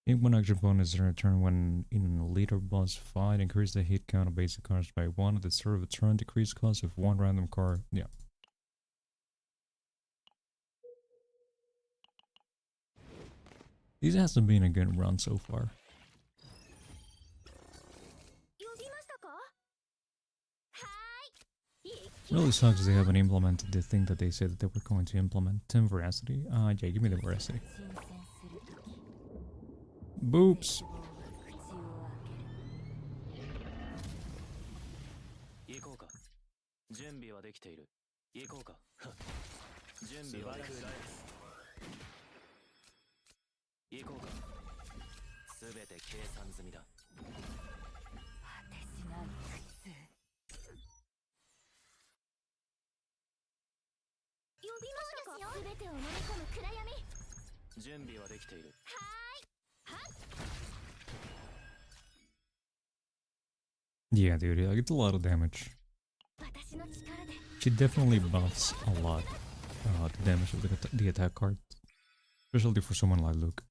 Hit one action bonus in return when in a later boss fight. Increase the hit count of basic cards by 1 at the start of a turn. Decrease cost of 1 random card. Yeah. This hasn't been a good run so far. Really sucks they haven't implemented the thing that they said that they were going to implement. 10 veracity. Yeah, give me the veracity. Boops. 行こうか。準備はできている。行こうか。準備はできている。行こうか。すべて計算済みだ。私なんて普通。呼びましたか？すべてを飲み込む暗闇。準備はできている。Yeah, dude, I get a lot of damage. She definitely buffs a lot the damage of the attack card. Especially for someone like Luke.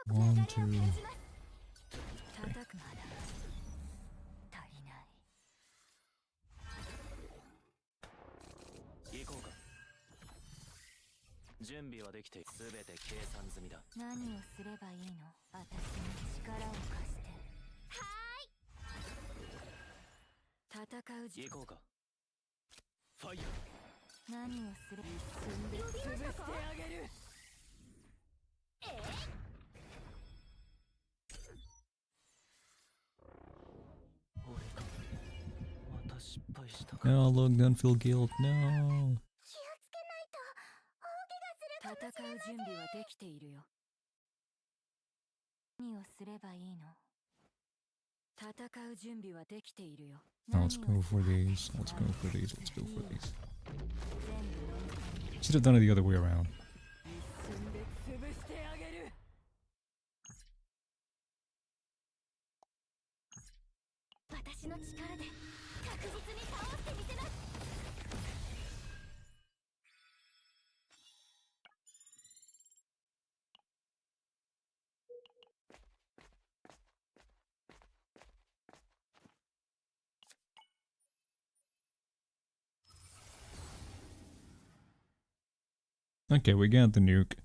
One, two, three. 行こうか。準備はできてすべて計算済みだ。何をすればいいの？私に力を貸して。はい。戦う。行こうか。ファイヤー。何をすれば一瞬で潰してあげる。No, look, don't feel guilt. No. 戦う準備はできているよ。何をすればいいの？戦う準備はできているよ。 Let's go for these. Let's go for these. Let's go for these. Should have done it the other way around. 一瞬で潰してあげる。私の力で確実に倒してみせます。 Okay, we got the nuke.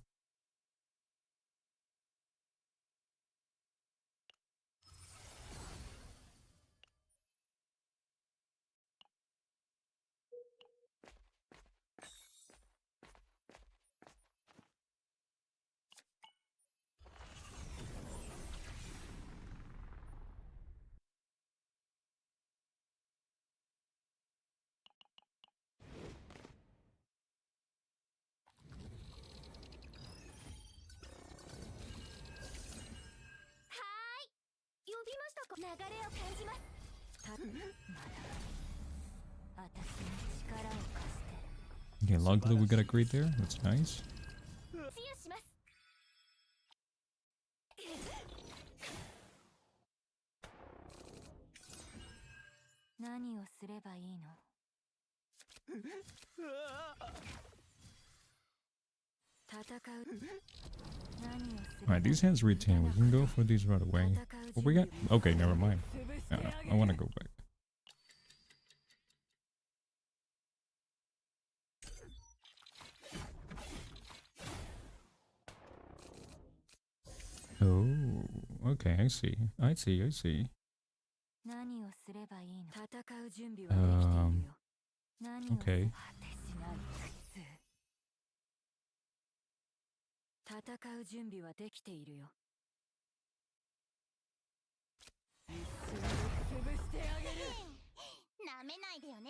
Okay, luckily we got a crate there. That's nice. Alright, these hands retain. We can go for these right away. What we got? Okay, never mind. I want to go back. Oh, okay, I see. I see, I see. 何をすればいいの？戦う準備はできているよ。何を Okay. 果てしない苦痛。戦う準備はできているよ。一瞬で潰してあげる。なめないでよね。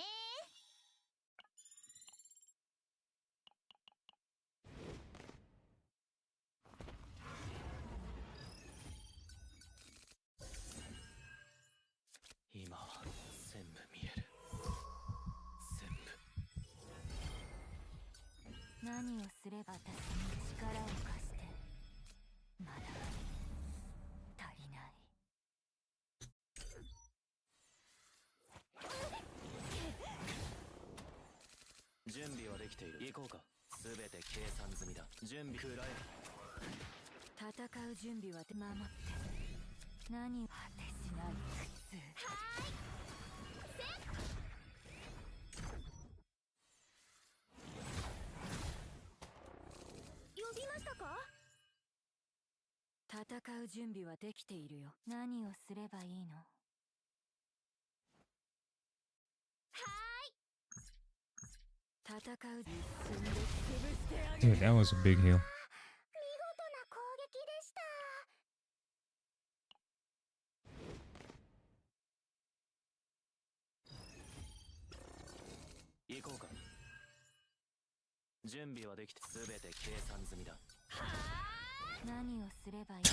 今は全部見える。全部。何をすれば私に力を貸して。まだ足りない。準備はできている。行こうか。すべて計算済みだ。準備くらえ。戦う準備は守って。何を果てしない苦痛。呼びましたか？戦う準備はできているよ。何をすればいいの？ 戦う一瞬で潰してあげる。 Dude, that was a big heal. 見事な攻撃でした。行こうか。準備はできて、すべて計算済みだ。何をすればいいの？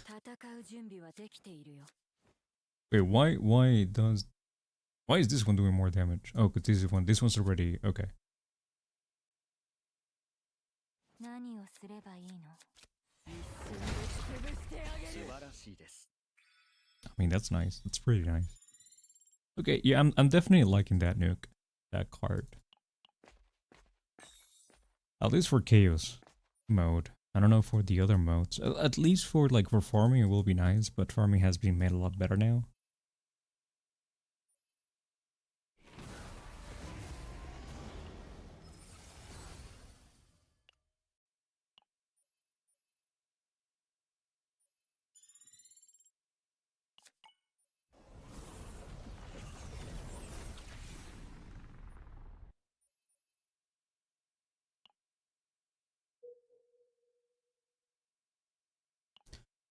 戦う準備はできているよ。 Wait, why is this one doing more damage? Oh, cause this one's already okay. 何をすればいいの？一瞬で潰してあげる。素晴らしいです。 I mean, that's nice. That's pretty nice. Okay, yeah, I'm definitely liking that nuke, that card. At least for chaos mode. I don't know for the other modes. At least for like for farming, it will be nice, but farming has been made a lot better now.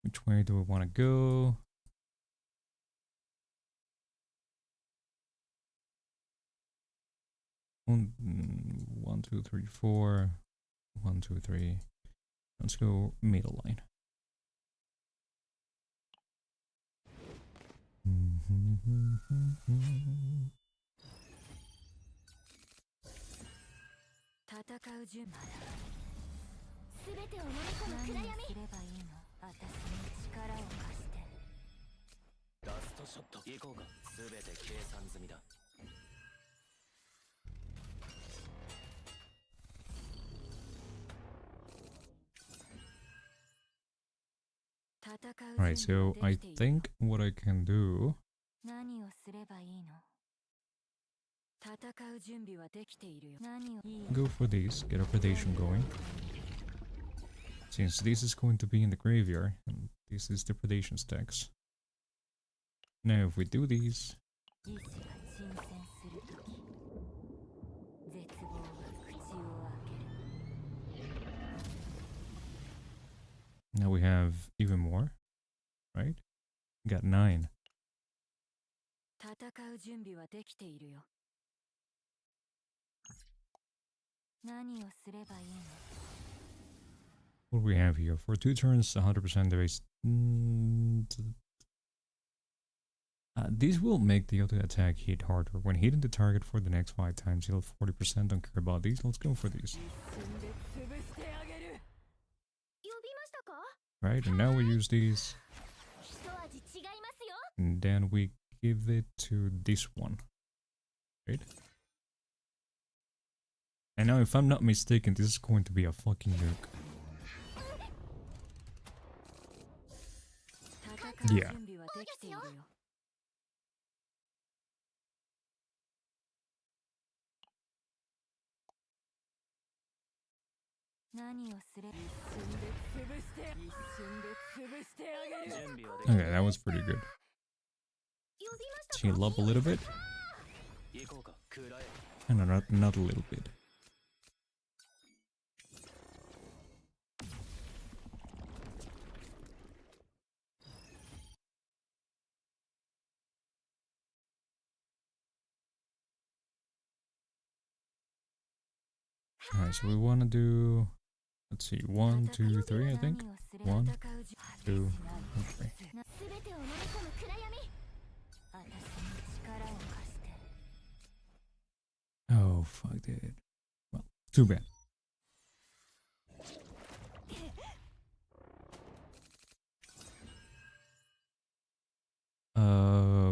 Which way do we want to go? One, two, three, four. 1, 2, 3. Let's go middle line. Alright, so I think what I can do... 何をすればいいの？戦う準備はできているよ。何を Go for these, get a predation going. Since this is going to be in the graveyard, and this is the predation stacks. Now if we do these... 意志が沈潜するとき、絶望は口を開ける。 Now we have even more, right? We got 9. 戦う準備はできているよ。何をすればいいの？ What do we have here? For 2 turns, 100% there is... these will make the other attack hit harder. When hitting the target for the next 5 times, he'll 40%. Don't care about these. Let's go for these. 一瞬で潰してあげる。呼びましたか？ Right, and now we use these. 一味違いますよ。 And then we give it to this one. Right? And now if I'm not mistaken, this is going to be a fucking nuke. Yeah. 何をすれ一瞬で潰して一瞬で潰してあげる準備はでき Okay, that was pretty good. 呼びましたか Heal up a little bit. 行こうか食らえ And not a little bit. Alright, so we want to do, let's see, 1, 2, 3, I think. 1, 2, and 3. 全てを飲み込む暗闇。私に力を貸して Oh, fuck, dude. Well, too bad.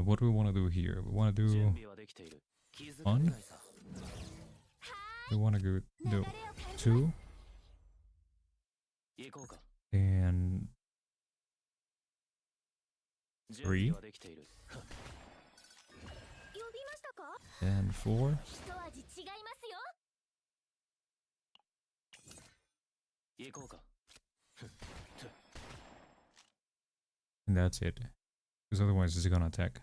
What do we want to do here? We want to 準 do 備はできている気づか 1. ないさ We want to do 流れを感じ 2. 行こうか And 準備はできている呼びましたか。 and 4. 一味違いますよ。行こうか And that's it. Because otherwise it's gonna attack.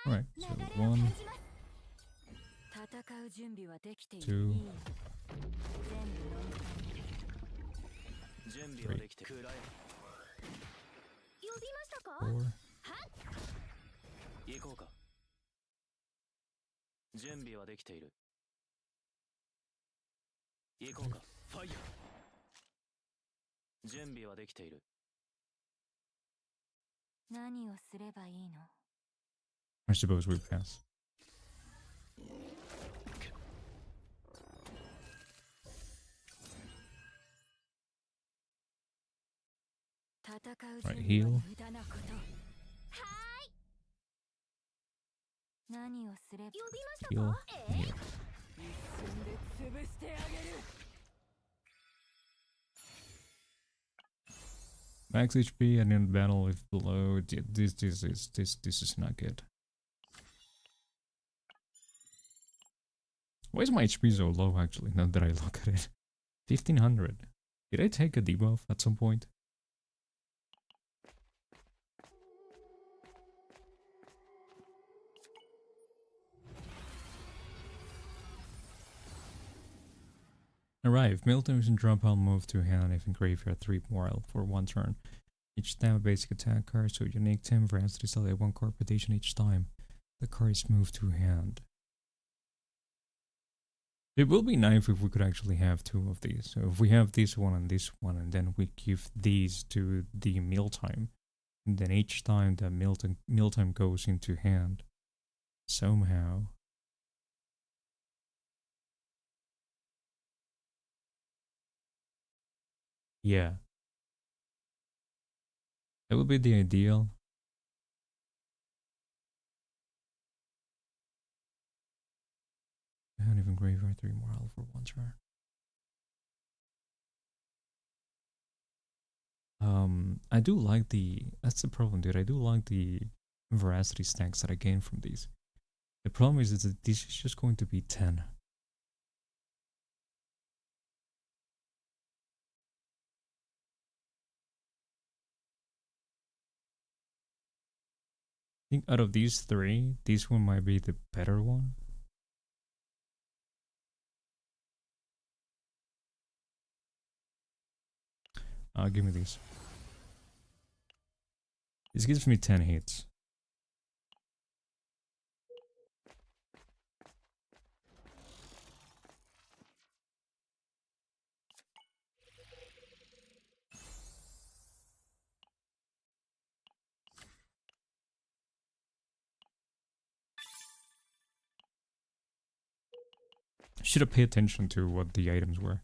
Alright, so 流れを感 1, じます。戦う準備はできている 2, いいよ全部飲み込め準備はできて食らえ呼びましたか。 4. 行こうか準備はできている行こうかファイヤー準備はできている何をすればいいの I suppose we pass. 戦う Right, 準備 heal. は無駄なこと何をすれば呼びました Heal. か。え Heal. 一瞬で潰してあげる Max HP and in battle if below. This is not good. Why is my HP so low actually, now that I look at it? 1500. Did I take a debuff at some point? Arrive. Mill items and drop out move to hand if in graveyard 3 moral for 1 turn. Each time a basic attack card, so unique timber has to select 1 card rotation each time. The card is moved to hand. It will be nice if we could actually have 2 of these. So if we have this one, and then we give these to the mealtime, and then each time the mealtime goes into hand, somehow. Yeah. That would be the ideal. I haven't even graveyard 3 moral for 1 turn. I do like that's the problem, dude. I do like the veracity stacks that I gain from these. The problem is that this is just going to be 10. I think out of these 3, this one might be the better one. Give me these. This gives me 10 hits. Should have paid attention to what the items were.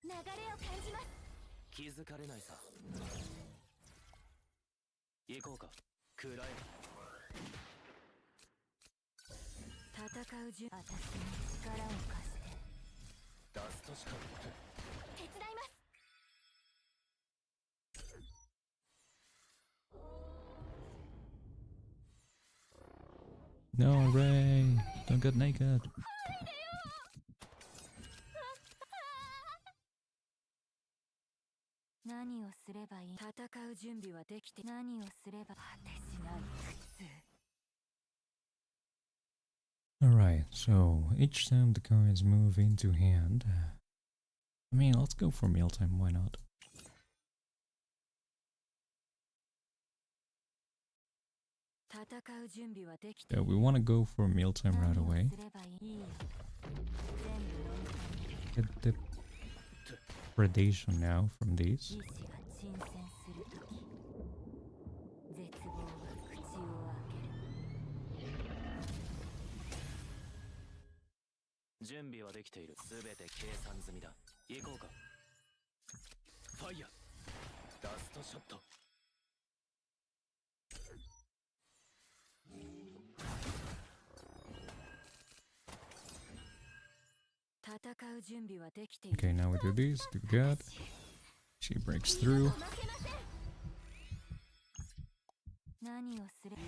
流れを感じます。気づかれないさ。行こうか。食らえ。戦う順、私に力を貸して。出すとしか。手伝います。No, Ray, don't get naked. 何をすればいい？戦う準備はできて、何をすれば果てしない苦痛。 Alright, so each time the cards move into hand, I mean, let's go for mealtime, why not? Yeah, we want to go for mealtime right away. Get the predation now from these. Okay, now we do these, do that. She breaks through.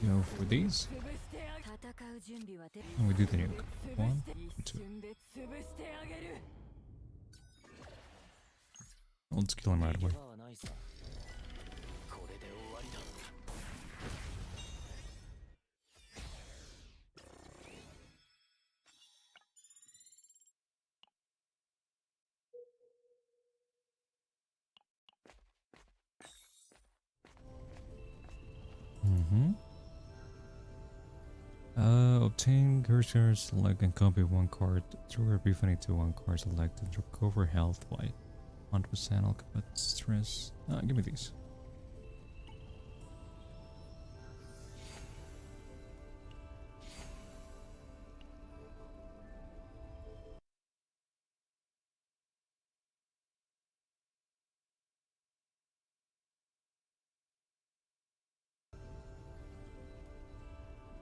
Go for these. And we do the nuke. 1, 2. Let's kill him right away. Obtain cursor, select and copy one card. Throw Epiphany to one card selected. Recover health by 100%. I'll cut stress. Give me these.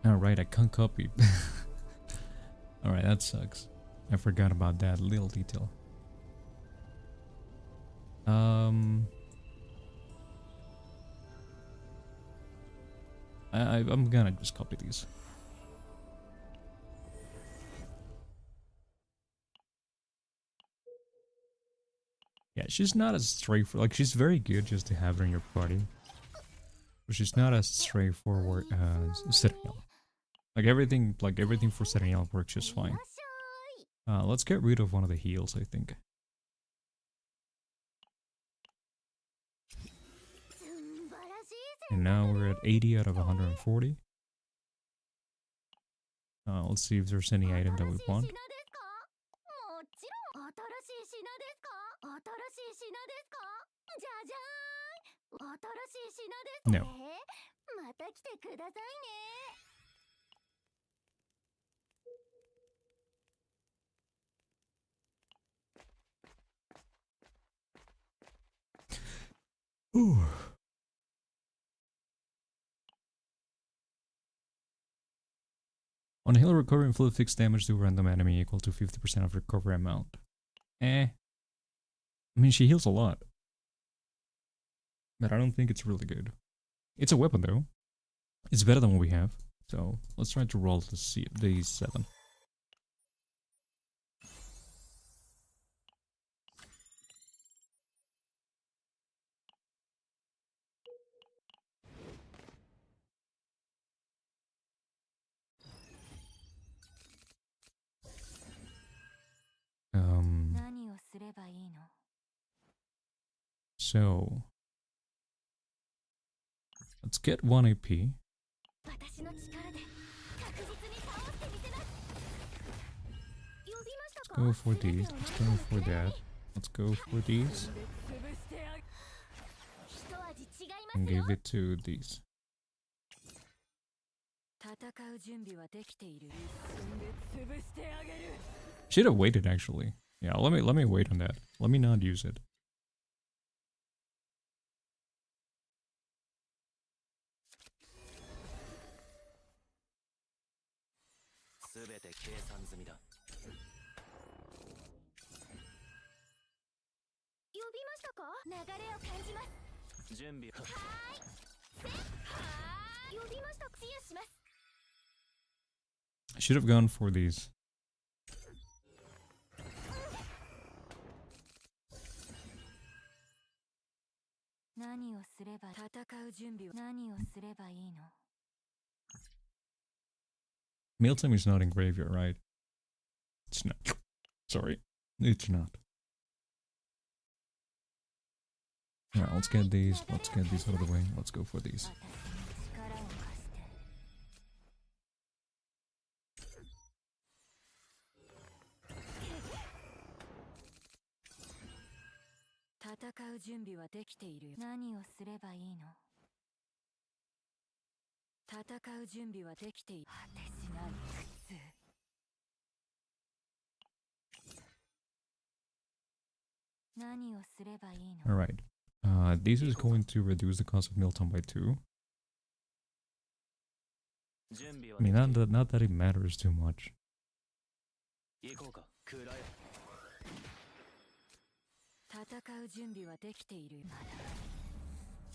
Alright, I can't copy. Alright, that sucks. I forgot about that little detail. I'm gonna just copy these. Yeah, she's not as straightforward. Like, she's very good just to have her in your party. But she's not as straightforward as Serenial. Like everything for Serenial works just fine. Let's get rid of one of the heals, I think. And now we're at 80 out of 140. Let's see if there's any item that we want. No. Ooh. On heal recovery, inflict fixed damage to a random enemy equal to 50% of recovery amount. I mean, she heals a lot. But I don't think it's really good. It's a weapon though. It's better than what we have. So let's try to roll to see the 7. So let's get 1 AP. Let's go for these. Let's go for that. Let's go for these. And give it to these. Should have waited actually. Yeah, let me wait on that. Let me not use it. すべて計算済みだ。呼びましたか？流れを感じます。準備。はーい。呼びました。シェアします。 I should have gone for these. 何をすれば戦う準備を何をすればいいの Mealtime is not in graveyard, right? It's not. Sorry. It's not. Alright, let's get these. Let's get these out of the way. Let's go for these. 戦う準備はできているよ。何をすればいいの戦う準備はできている。果てしない苦痛。何をすればいいの Alright. This is going to reduce the cost of mealtime by 2. 準備は I mean, not that it matters too much. 行こうか。くらえ。戦う準備はできている。まだ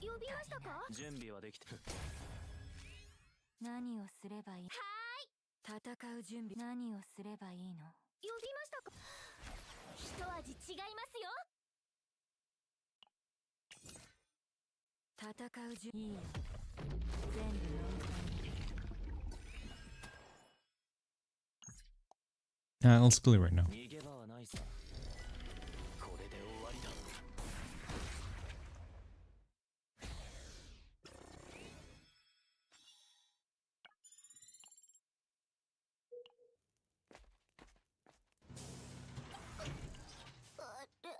呼びましたか？準備はできて。何をすればいいは戦う準備何をすればいいのーい。呼びましたか？一味違いますよ。戦う準備いいよ全部飲み込み Let's clear right now. 逃げ場はないさ。これで終わりだ。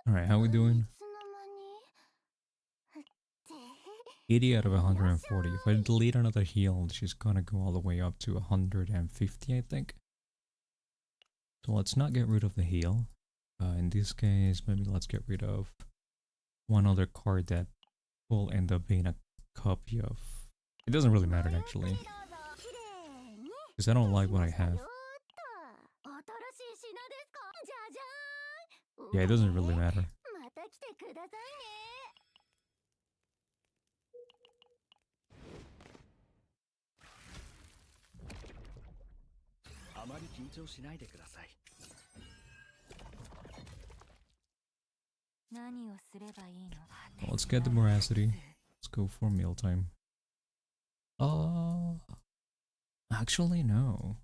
Alright, how we doing? いつの間に 80 out of 140. If I delete another heal, she's gonna go all the way up to 150, I think. So let's not get rid of the heal. In this case, maybe let's get rid of one other card that will end up being a copy of... It doesn't really matter, actually. Because I don't like what I have. Yeah, it doesn't really matter. また来てくださいね。あまり緊張しないでください。何をすればいいの Let's get the Veracity. Let's go for mealtime. Actually, no.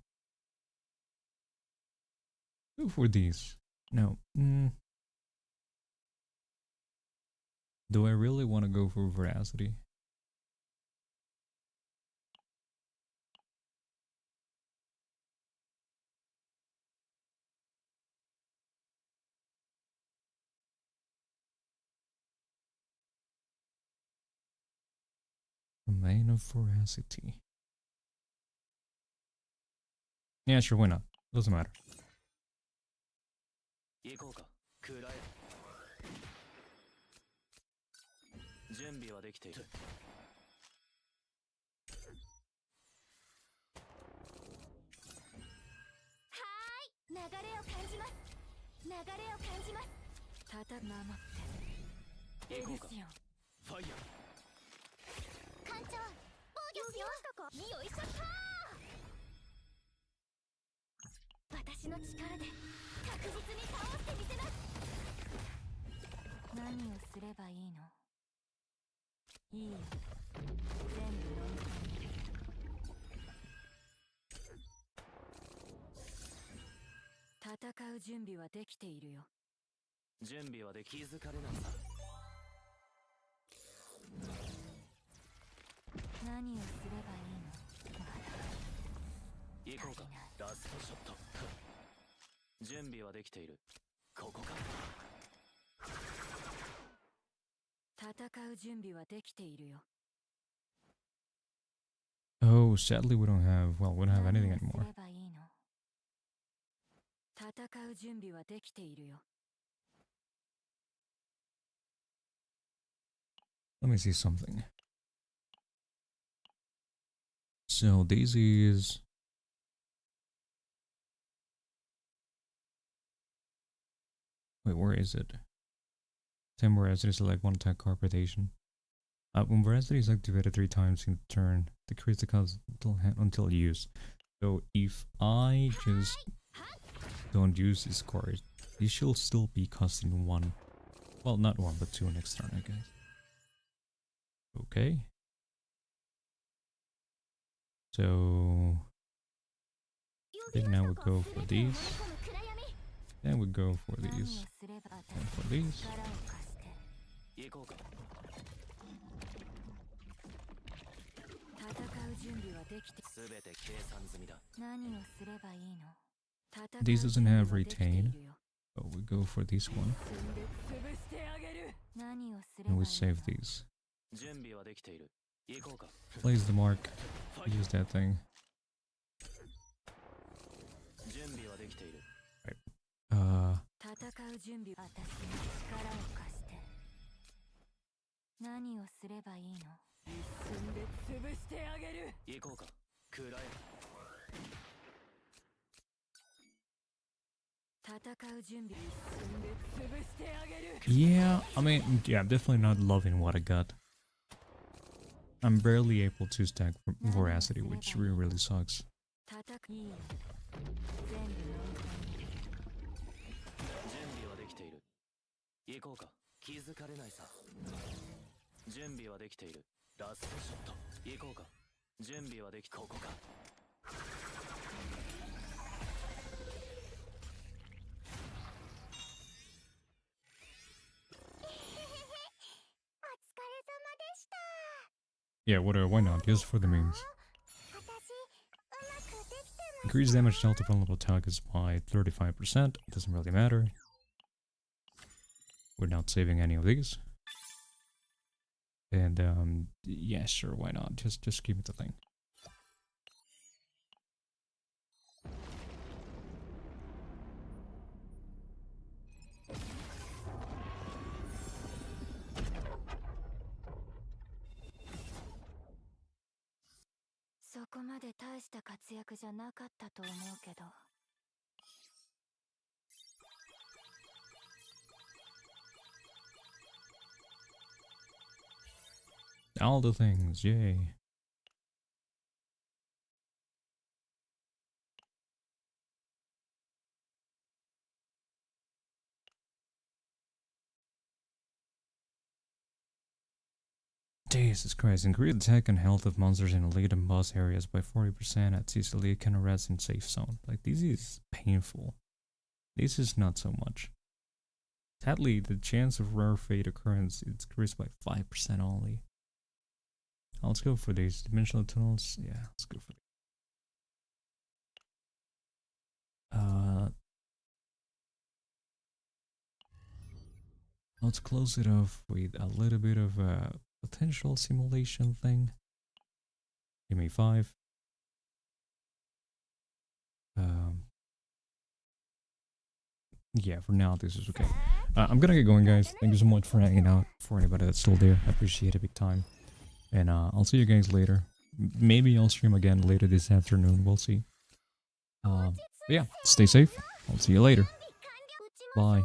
Go for these. No. Do I really want to go for Veracity? Domain of Veracity. Yeah, sure, why not? Doesn't matter. 行こうか。くらえ。準備はできている。流れを感じます。流れを感じます。たた守って行こうか。エルシオンファイヤー。艦長、防御しよう。よいしょったー。私の力で確実に倒してみせます。何をすればいいのいいよ全部飲み込み戦う準備はできているよ準備はで気づかれないさ。何をすればいいのまだ行こうか。ラストショット。準備はできている。ここか。戦う準備はできているよ Oh, sadly we don't have, well, we don't have anything 何をす anymore. ればいいの戦う準備はできているよ Let me see something. So this is... Wait, where is it? 10 veracity, select one attack card rotation. When veracity is activated 3 times in the turn, decrease the cost until used. So if I just don't use this card, it should still be costing 1. Well, not 1, but 2 next turn, I guess. Okay. So I think now we go for these. Then we go for these. And for these. 行こうか。戦う準備はできて、すべて計算済みだ。何をすればいいの？ This doesn't have retain, but we go for this one. And we save these. 準備はできている。行こうか。Place the mark. Use that thing. 準備はできている。戦う準備、私に力を貸して。何をすればいいの？一瞬で潰してあげる。行こうか。食らえ。戦う準備、一瞬で潰してあげる。 Yeah, I mean, yeah, I'm definitely not loving what I got. I'm barely able to stack veracity, which really sucks. いいよ。全部準備はできている。行こうか。気づかれないさ。準備はできている。ラストショット。行こうか。準備はでき、ここか。Yeah, whatever, why not? Just for the memes. Increase damage dealt to vulnerable targets by 35%. Doesn't really matter. We're not saving any of these. And yeah, sure, why not? Just keep it the thing. All the things, yay. Jesus Christ, increase attack and health of monsters in elite and boss areas by 40% at Sicily can arrest in safe zone. Like, this is painful. This is not so much. Sadly, the chance of rare fate occurrence is increased by 5% only. Let's go for these dimensional tunnels. Yeah, let's go for these. Let's close it off with a little bit of a potential simulation thing. Give me 5. Yeah, for now this is okay. I'm gonna get going, guys. Thank you so much for hanging out. For anybody that's still there, I appreciate it big time. And I'll see you guys later. Maybe I'll stream again later this afternoon. We'll see. But yeah, stay safe. I'll see you later. Bye.